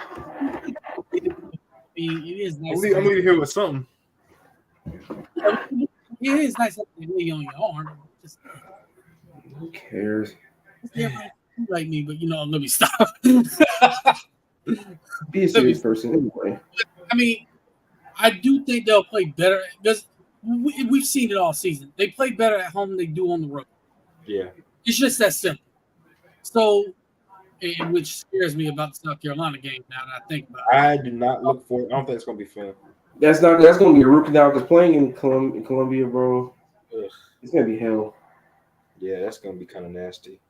It is nice. I'm leaving here with something. It is nice to lay on your arm. Who cares? Like me, but let me stop. Be a serious person anyway. I mean, I do think they'll play better because we've seen it all season. They play better at home than they do on the road. Yeah. It's just that simple. So, which scares me about the South Carolina game now that I think about it. I do not look for it. I don't think it's going to be fun. That's going to be a rookie now because playing in Columbia, bro, it's going to be hell. Yeah, that's going to be kind of nasty.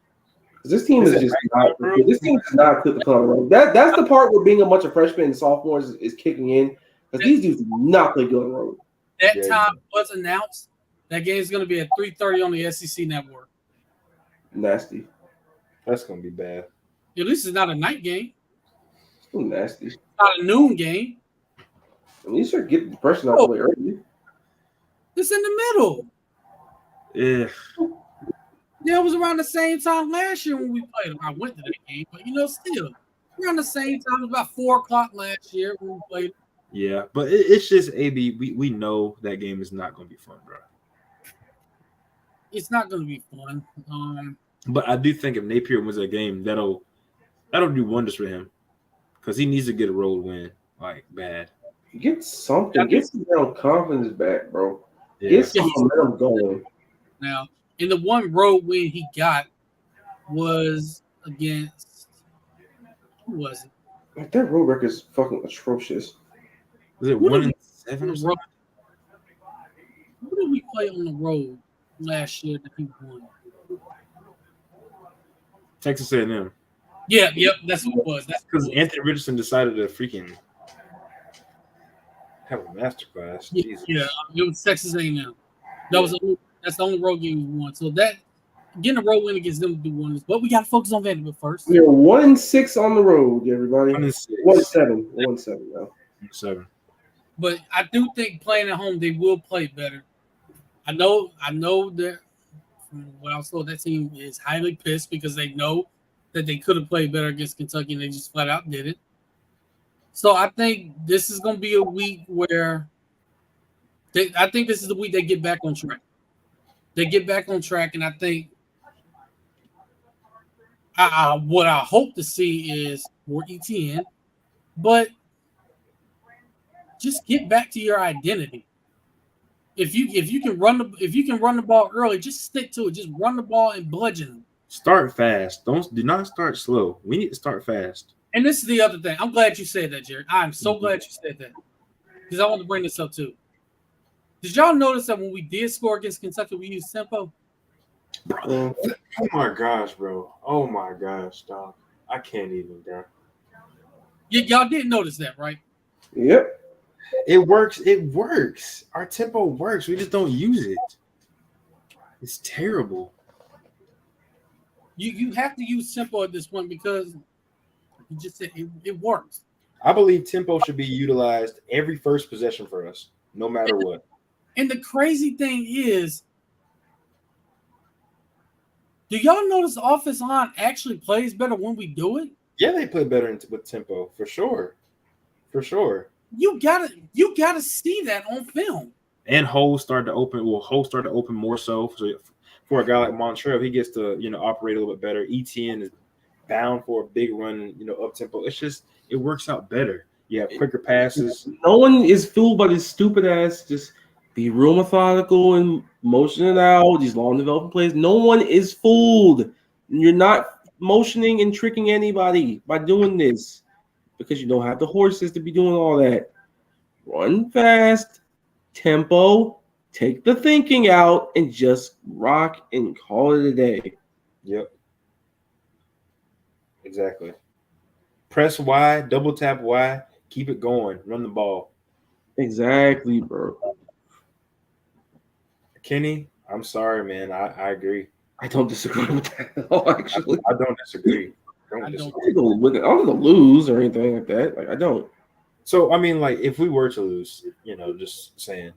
This team is just not. This team does not clip the color road. That's the part where being a bunch of freshmen and sophomores is kicking in because these dudes do not play good on the road. That time was announced. That game is going to be at 3:30 on the SEC network. Nasty. That's going to be bad. At least it's not a night game. Still nasty. It's not a noon game. At least you're getting the person out the way early. It's in the middle. Yeah. Yeah, it was around the same time last year when we played them. I went to that game, but still around the same time. It was about 4:00 last year when we played. Yeah, but it's just AB. We know that game is not going to be fun, bro. It's not going to be fun. But I do think if Napier wins that game, that'll do wonders for him because he needs to get a road win like bad. Get something. Get some confidence back, bro. Yeah. Get some momentum going. Now, in the one road win he got was against who was it? Like that road record is fucking atrocious. Was it 1-7 or something? Who did we play on the road last year that he won? Texas A&M. Yep, that's what it was. That's because Anthony Richardson decided to freaking have a masterclass. Yeah, it was Texas A&M. That's the only road game we won. So that getting a road win against them would do wonders. But we got to focus on Vanderbilt first. We are 1-6 on the road, everybody. 1-6. 1-7. 1-7 now. 7. But I do think playing at home, they will play better. I know that from what I was told, that team is highly pissed because they know that they could have played better against Kentucky and they just flat out did it. So I think this is going to be a week where I think this is the week they get back on track. They get back on track, and I think what I hope to see is more ETN, but just get back to your identity. If you can run the ball early, just stick to it. Just run the ball and bludgeon them. Start fast. Do not start slow. We need to start fast. And this is the other thing. I'm glad you said that, Jared. I'm so glad you said that because I want to bring this up too. Did y'all notice that when we did score against Kentucky, we used tempo? Bro, oh my gosh, bro. Oh my gosh, dog. I can't even, bro. Y'all did notice that, right? Yep. It works. It works. Our tempo works. We just don't use it. It's terrible. You have to use tempo at this point because you just said it works. I believe tempo should be utilized every first possession for us, no matter what. And the crazy thing is, do y'all notice the offensive line actually plays better when we do it? Yeah, they play better with tempo for sure. For sure. You gotta see that on film. And holes start to open. Well, holes start to open more so. For a guy like Montreal, he gets to operate a little bit better. ETN bound for a big run, up tempo. It's just it works out better. You have quicker passes. No one is fooled by this stupid ass. Just be real methodical and motion it out. These long developing plays. No one is fooled. You're not motioning and tricking anybody by doing this because you don't have the horses to be doing all that. Run fast, tempo, take the thinking out, and just rock and call it a day. Yep. Exactly. Press Y, double tap Y, keep it going, run the ball. Exactly, bro. Kenny, I'm sorry, man. I agree. I don't disagree with that at all, actually. I don't disagree. I don't think they'll lose or anything like that. Like, I don't. So, I mean, like, if we were to lose, just saying,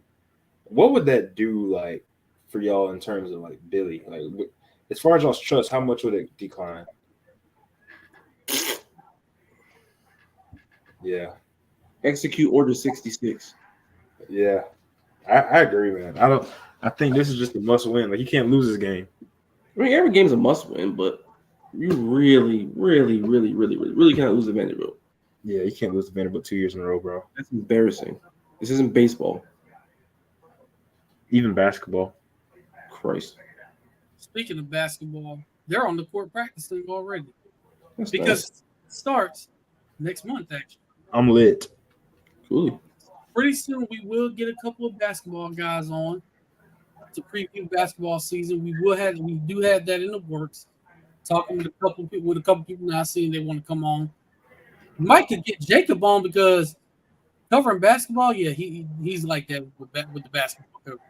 what would that do, like, for y'all in terms of, like, Billy? Like, as far as y'all's trust, how much would it decline? Yeah. Execute Order 66. Yeah. I agree, man. I think this is just a must win. Like, you can't lose this game. I mean, every game's a must win, but you really, really, really, really, really, really cannot lose to Vanderbilt. Yeah, you can't lose to Vanderbilt 2 years in a row, bro. That's embarrassing. This isn't baseball. Even basketball. Christ. Speaking of basketball, they're on the court practicing already. That's because nice. it starts next month, actually. I'm lit. Cool. Pretty soon we will get a couple of basketball guys on to preview basketball season. We do have that in the works. Talking with a couple people now, seeing they want to come on. Might could get Jacob on because covering basketball, yeah, he's like that with the basketball coverage.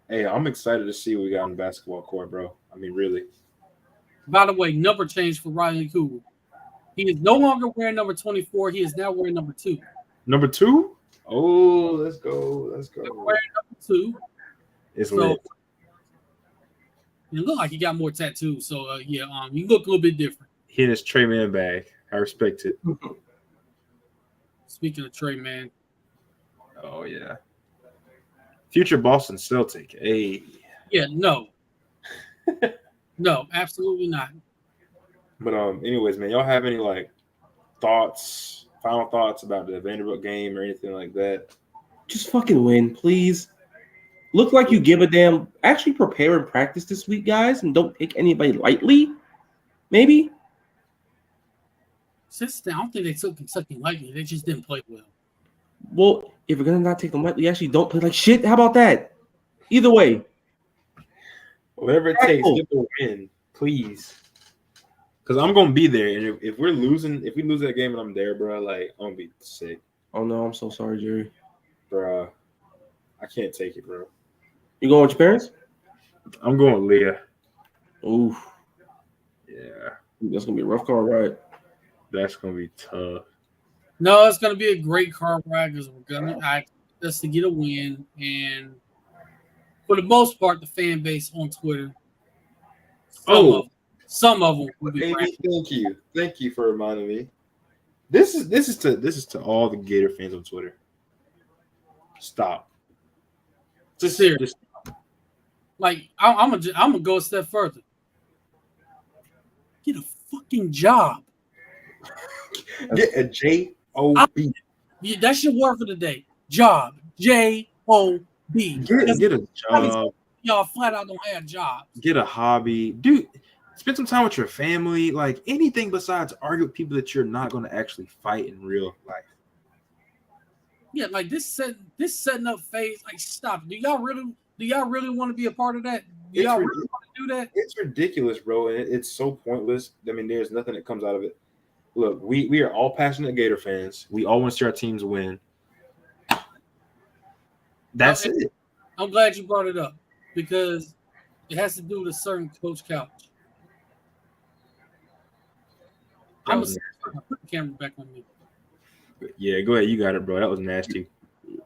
Hey, I'm excited to see what we got on the basketball court, bro. I mean, really. By the way, number change for Riley Kugel. He is no longer wearing number 24. He is now wearing number 2. Number 2? Oh, let's go. Let's go. Wearing number 2. It's lit. It looked like he got more tattoos. So, you look a little bit different. He in his Trey Man bag. I respect it. Speaking of Trey Man. Oh, yeah. Future Boston Celtic. Hey. Yeah, no. No, absolutely not. But anyways, man, y'all have any like final thoughts about the Vanderbilt game or anything like that? Just fucking win, please. Look like you give a damn. Actually prepare and practice this week, guys, and don't take anybody lightly. Maybe. I don't think they took Kentucky lightly. They just didn't play well. Well, if you're gonna not take them lightly, actually don't play like shit. How about that? Either way. Whatever it takes, get the win, please. Because I'm gonna be there, and if we lose that game and I'm there, bro, like I'm gonna be sick. Oh no, I'm so sorry, Jerry. Bro, I can't take it, bro. You going with your parents? I'm going with Leah. Ooh. Yeah. That's gonna be a rough car ride. That's gonna be tough. No, it's gonna be a great car ride because we're gonna expect us to get a win, and for the most part, the fan base on Twitter. Some of them will be Thank you for reminding me. This is to all the Gator fans on Twitter. Stop. Just serious. Like I'm gonna go a step further. Get a fucking job. Get a J-O-B. That's your word for the day. Job. J-O-B. Get a job. Y'all flat out don't have jobs. Get a hobby. Dude, spend some time with your family. Like anything besides argue with people that you're not going to actually fight in real life. Yeah, like this setting up phase. Like, stop. Do y'all really want to be a part of that? Do y'all really want to do that? It's ridiculous, bro, and it's so pointless. I mean, there's nothing that comes out of it. Look, we are all passionate Gator fans. We all want to see our teams win. That's it. I'm glad you brought it up because it has to do with a certain Coach Couch. I'm gonna put the camera back on me. Yeah, go ahead. You got it, bro. That was nasty.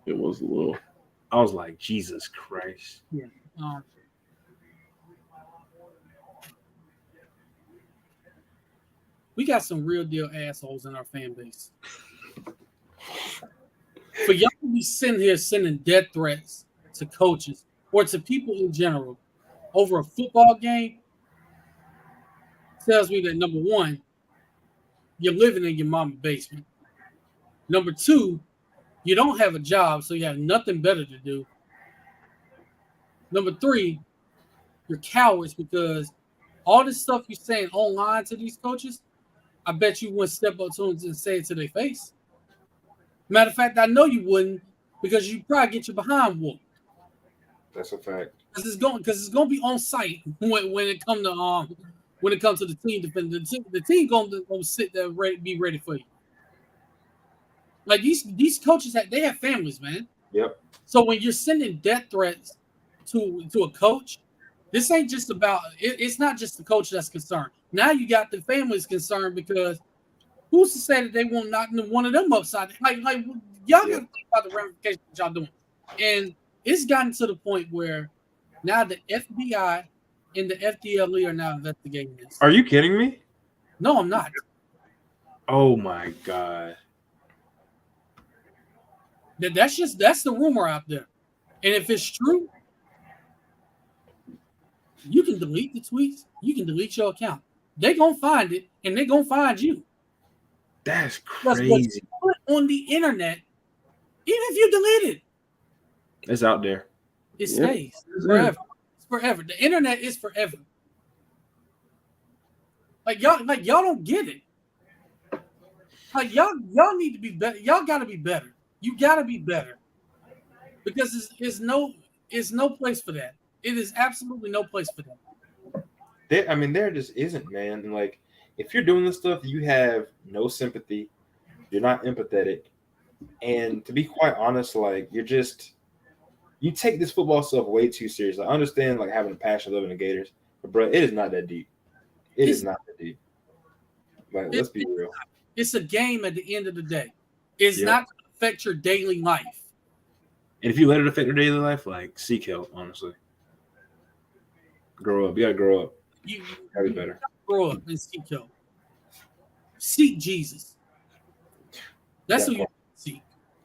It was a little. I was like, Jesus Christ. Yeah. We got some real deal assholes in our fan base. For y'all to be sitting here sending death threats to coaches or to people in general over a football game, tells me that number one, you're living in your mama's basement. Number two, you don't have a job, so you have nothing better to do. Number three, you're cowards because all this stuff you're saying online to these coaches, I bet you wouldn't step up to them and say it to their face. Matter of fact, I know you wouldn't because you probably get your behind whooped. That's a fact. Because it's going to be on site when it comes to the team defender. The team going to sit there be ready for you. Like these coaches they have families, man. Yep. So when you're sending death threats to a coach, this ain't just about it's not just the coach that's concerned. Now you got the families concerned because who's to say that they won't knock one of them upside? Like y'all got to think about the ramifications that y'all doing. And it's gotten to the point where now the FBI and the FDLE are now investigating this. Are you kidding me? No, I'm not. Oh my God. That's the rumor out there. And if it's true, you can delete the tweets. You can delete your account. They're going to find it, and they're going to find you. That's crazy. What you put on the internet, even if you delete it, it's out there. It stays forever. It's forever. The internet is forever. Like y'all don't get it. Like y'all need to be better. Y'all got to be better. You got to be better. Because it's no place for that. It is absolutely no place for that. There just isn't, man. And like, if you're doing this stuff, you have no sympathy. You're not empathetic. And to be quite honest, like, you take this football stuff way too serious. I understand, like, having a passion, loving the Gators. But, bro, it is not that deep. It is not that deep. Like, let's be real. It's a game at the end of the day. It's not going to affect your daily life. And if you let it affect your daily life, like, seek help, honestly. Grow up. You got to grow up. You gotta be better. Grow up and seek help. Seek Jesus. That's who you seek.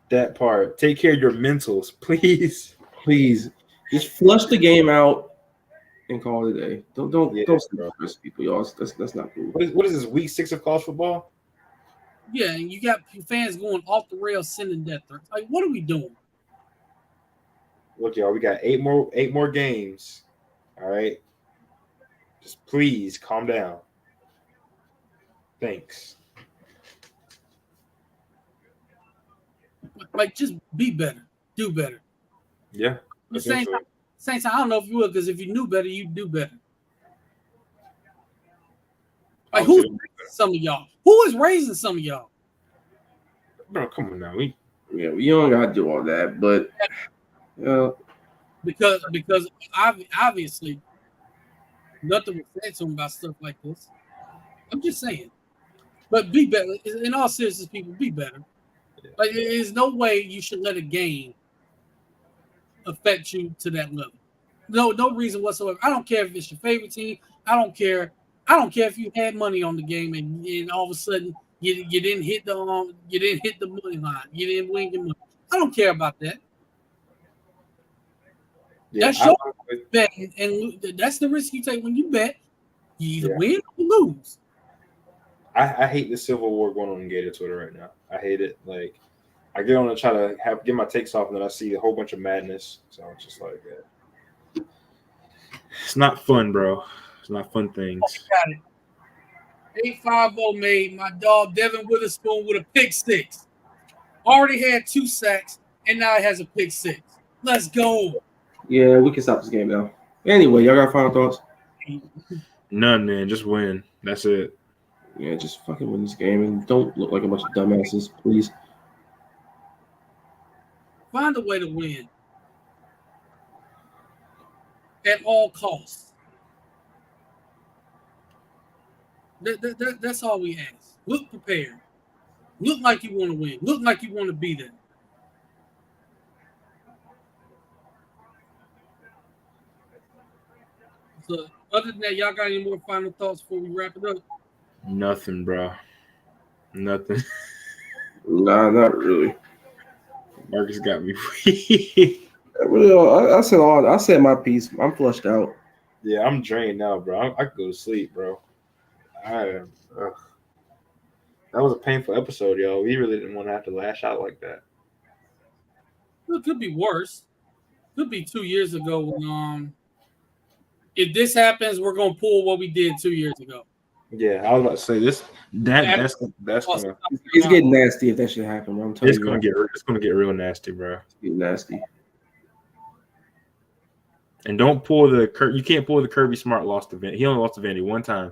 That part. Take care of your mentals, please. Please. Just flush the game out and call it a day. Don't stress people, y'all. That's not cool. What is this, week 6 of college football? Yeah, and you got fans going off the rails sending death threats. Like, what are we doing? Look, y'all, we got 8 more games. All right. Just please calm down. Thanks. Like, just be better. Do better. Yeah. At the same time, I don't know if you would, because if you knew better, you'd do better. Like, who's raising some of y'all? Who is raising some of y'all? Bro, come on now. We don't gotta do all that, but because obviously nothing was said to him about stuff like this. I'm just saying. But be better. In all seriousness, people, be better. Yeah. Like, there's no way you should let a game affect you to that level. No reason whatsoever. I don't care if it's your favorite team. I don't care if you had money on the game and all of a sudden you didn't hit the money line. You didn't win your money. I don't care about that. Yeah, that's your bet, and that's the risk you take when you bet. You either win or you lose. I hate the civil war going on in Gator Twitter right now. I hate it. Like, I get on and try to get my takes off, and then I see a whole bunch of madness. So it's just like, it's not fun, bro. It's not fun things. Got it. 850 made my dog Devin Witherspoon with a pick 6. Already had 2 sacks, and now he has a pick 6. Let's go. Yeah, we can stop this game now. Anyway, y'all got final thoughts? None, man. Just win. That's it. Yeah, just fucking win this game and don't look like a bunch of dumbasses, please. Find a way to win at all costs. That's all we ask. Look prepared. Look like you want to win. Look like you want to be there. So, other than that, y'all got any more final thoughts before we wrap it up? Nothing, bro. Nothing. Nah, not really. Marcus got me. I said my piece. I'm flushed out. Yeah, I'm drained now, bro. I could go to sleep, bro. I, that was a painful episode, yo. We really didn't want to have to lash out like that. It could be worse. Could be 2 years ago when if this happens, we're gonna pull what we did 2 years ago. Yeah, I was about to say this. That's gonna It's getting nasty if that should happen, bro. I'm telling you. It's gonna get real nasty, bro. It's getting nasty. And don't pull you can't pull the Kirby Smart lost event. He only lost the Vandy one time.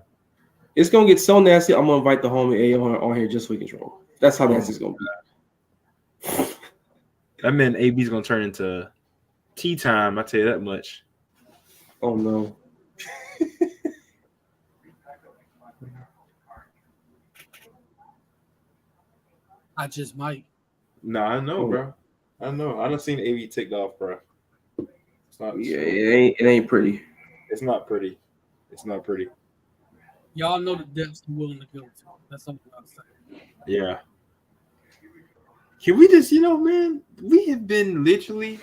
It's gonna get so nasty. I'm gonna invite the homie A on here just so we can troll. That's how nasty it's gonna be. That meant AB's gonna turn into tea time. I tell you that much. Oh no. I just might. No, I know, bro. I know. I done seen AB ticked off, bro. It's not. Yeah, it ain't pretty. It's not pretty. It's not pretty. Y'all know the depths I'm willing to go to. That's something I'll say. Yeah. Can we just, man, we have been literally.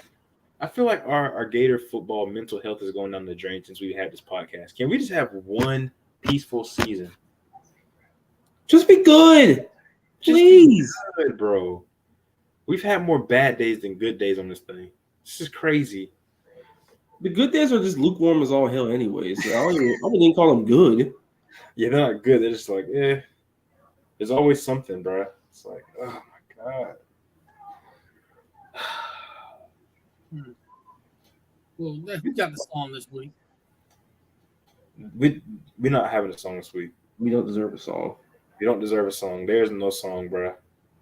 I feel like our Gator football mental health is going down the drain since we had this podcast. Can we just have one peaceful season? Just be good. Please. Just be good, bro. We've had more bad days than good days on this thing. This is crazy. The good days are just lukewarm as all hell anyways. So I wouldn't even call them good. Yeah, they're not good. They're just like, There's always something, bro. It's like, oh my God. Well, who got the song this week? We're not having a song this week. We don't deserve a song. We don't deserve a song. There's no song, bro.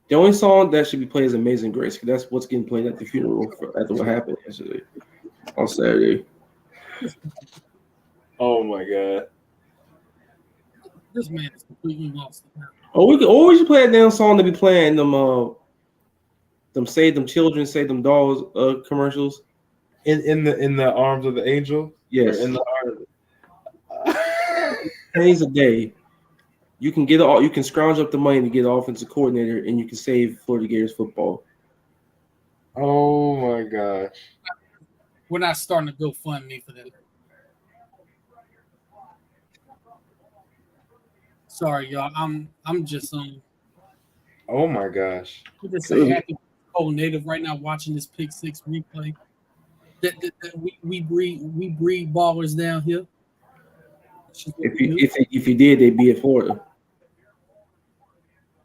The only song that should be played is Amazing Grace, because that's what's getting played at the funeral after what happened yesterday on Saturday. Oh my God. This man is completely lost it now. Oh, we could always play that damn song to be playing them Save Them Children, Save Them Dolls commercials. In the arms of the angel? Yes. In the arms. Pennies a day. You can scrounge up the money to get an offensive coordinator, and you can save Florida Gators football. Oh my gosh. We're not starting to GoFundMe for that. Sorry, y'all. I'm just Oh my gosh. I'm just say happy native right now watching this pick six replay. That we breed ballers down here. If you did, they'd be at Florida.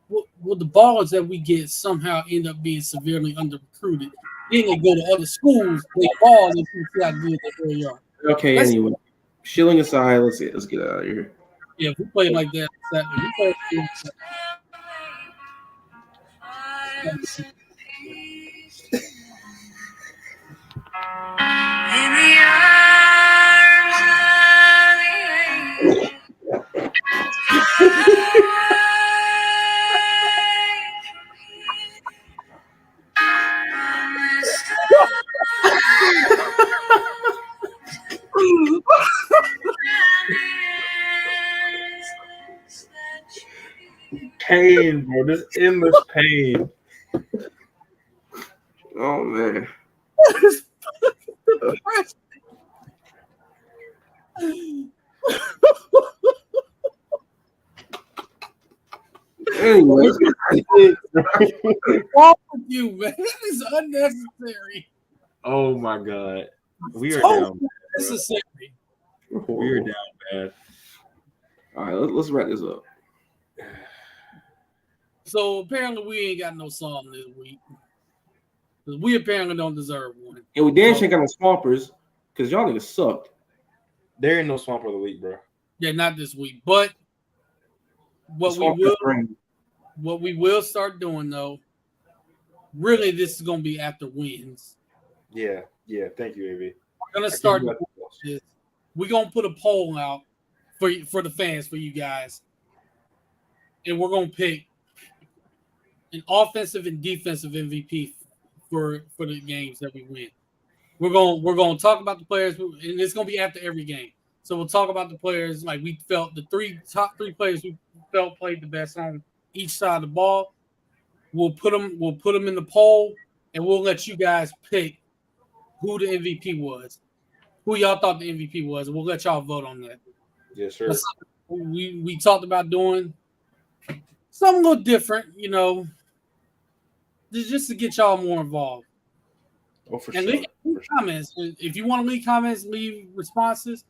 Well, the ballers that we get somehow end up being severely under recruited. Then they go to other schools, they ball, and see how good they really are. Okay, anyway, shilling aside, let's get out of here. Yeah, if we play like that, In the arms of the Pain, bro. This endless pain. Oh man. Anyway, what's wrong with you, man? This is unnecessary. Oh my God. We are down. Necessary. We are down bad. All right, let's wrap this up. So apparently we ain't got no song this week. We apparently don't deserve one. And we damn sure got no swampers because y'all niggas sucked. There ain't no swamp of the week, bro. Yeah, not this week. But what we will start doing though, really this is gonna be after wins. Yeah. Thank you, AB. We're gonna start this. We're gonna put a poll out for the fans, for you guys. And we're gonna pick an offensive and defensive MVP for the games that we win. We're gonna talk about the players, and it's gonna be after every game. So we'll talk about the players like we felt the top three players we felt played the best on each side of the ball. We'll put them in the poll, and we'll let you guys pick who the MVP was, who y'all thought the MVP was, and we'll let y'all vote on that. Yes, sir. we talked about doing something a little different, just to get y'all more involved. Oh, for And sure. leave comments. If you want to leave comments, leave responses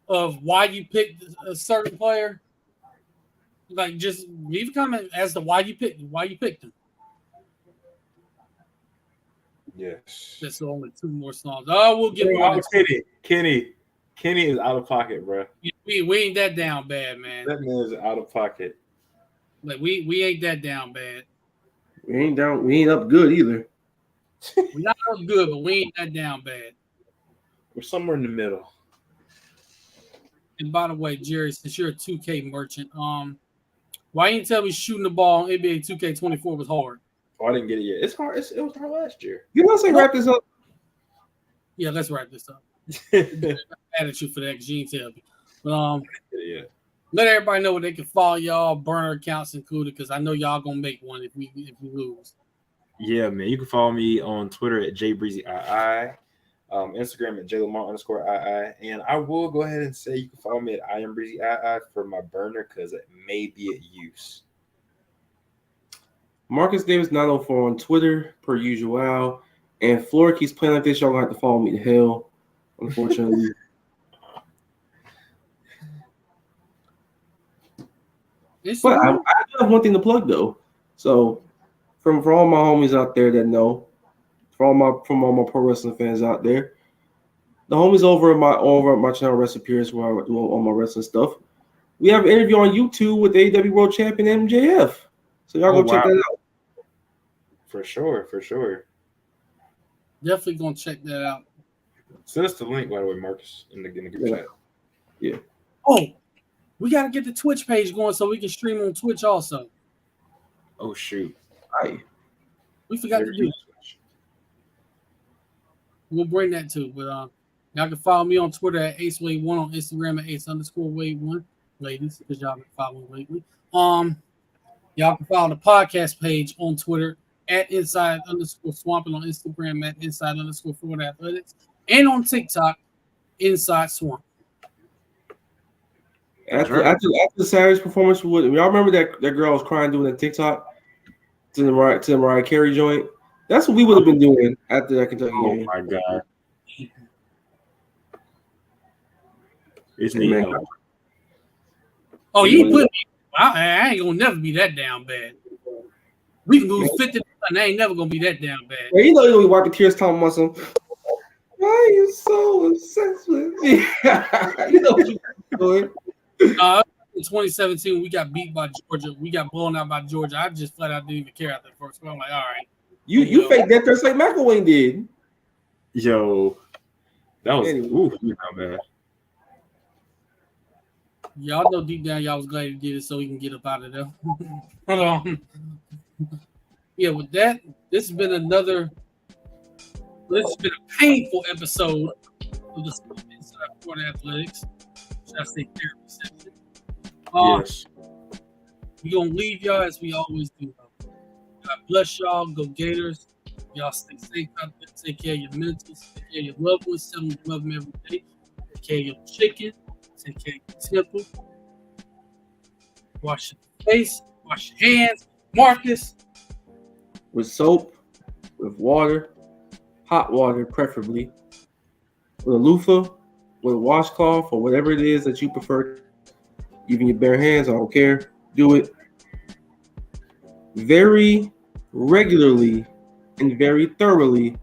of why you picked a certain player. Like, just leave a comment as to why you picked them. Yes. That's only 2 more songs. Oh, we'll get one. Kenny is out of pocket, bro. We ain't that down bad, man. That man is out of pocket. Like we ain't that down bad. We ain't down. We ain't up good either. We're not up good, but we ain't that down bad. We're somewhere in the middle. And by the way, Jerry, since you're a 2K merchant, why didn't you tell me shooting the ball on NBA 2K24 was hard? Oh, I didn't get it yet. It's hard. It was hard last year. You know, say wrap this up. Yeah, let's wrap this up. Mad at you for that, because you didn't tell me. But Yeah. let everybody know where they can follow y'all, burner accounts included, because I know y'all gonna make one if we lose. Yeah, man. You can follow me on Twitter at jbreezy Instagram at jlamar_ii, and I will go ahead and say you can follow me at IamBreezyII for my burner because it may be at use. Marcus Davis 904 on Twitter per usual, and Flora keeps playing like this. Y'all gonna have to follow me to hell, unfortunately. But I do have one thing to plug though. So for all my homies out there that know, from all my pro wrestling fans out there, the homies over at my channel Wrestling Appearance where I do all my wrestling stuff. We have an interview on YouTube with AEW World Champion MJF. So y'all go check that out. For sure. Definitely gonna check that out. Send us the link, by the way, Marcus, in the group chat. Yeah. Oh, we gotta get the Twitch page going so we can stream on Twitch also. Oh shoot. Hi. We forgot to do it. We'll bring that too. But y'all can follow me on Twitter at AceWave1, on Instagram at Ace_Wave1, ladies, because y'all been following lately. Y'all can follow the podcast page on Twitter at Inside_Swamp, and on Instagram at Inside_Florida Athletics, and on TikTok, Inside Swamp. After the Saturday's performance, y'all remember that girl was crying doing the TikTok to the Mariah Carey joint? That's what we would have been doing after that Kentucky game. Oh my god. It's me. Oh, you put me. I ain't gonna never be that down bad. We can lose 50, and I ain't never gonna be that down bad. Yeah, you know we wipe the tears talking about some. Why are you so obsessed with me? You know what you're doing. In 2017, we got beat by Georgia. We got blown out by Georgia. I just flat out didn't even care after the first one. I'm like, all right. You faked that thirst like McElwain did. Yo, that was not bad. Y'all know deep down y'all was glad he did it so he can get up out of there. Yeah, with that, this has been a painful episode of the Inside Florida Athletics. Should I say therapy session? Yes. We're going to leave y'all as we always do. God bless y'all. Go Gators. Y'all stay safe out there. Take care of your mentals. Take care of your loved ones. Tell them you love them every day. Take care of your chicken. Take care of your temple. Wash your face. Wash your hands. Marcus. With soap, with water, hot water preferably, with a loofah, with a washcloth, or whatever it is that you prefer. Even your bare hands, I don't care. Do it very regularly and very thoroughly.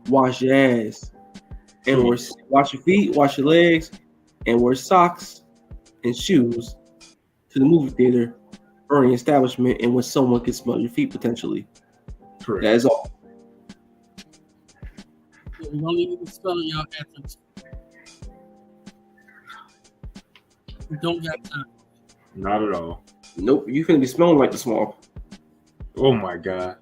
Wash your ass. And wash your feet, wash your legs, and wear socks and shoes to the movie theater or an establishment in which someone can smell your feet potentially. Correct. That is all. We don't even spell y'all athletes. We don't got time. Not at all. Nope, you finna be smelling like the swamp. Oh my god.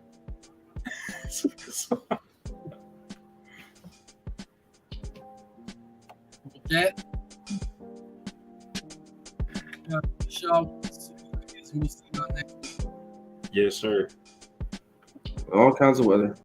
With that, y'all, we'll see y'all next week. Yes, sir. All kinds of weather.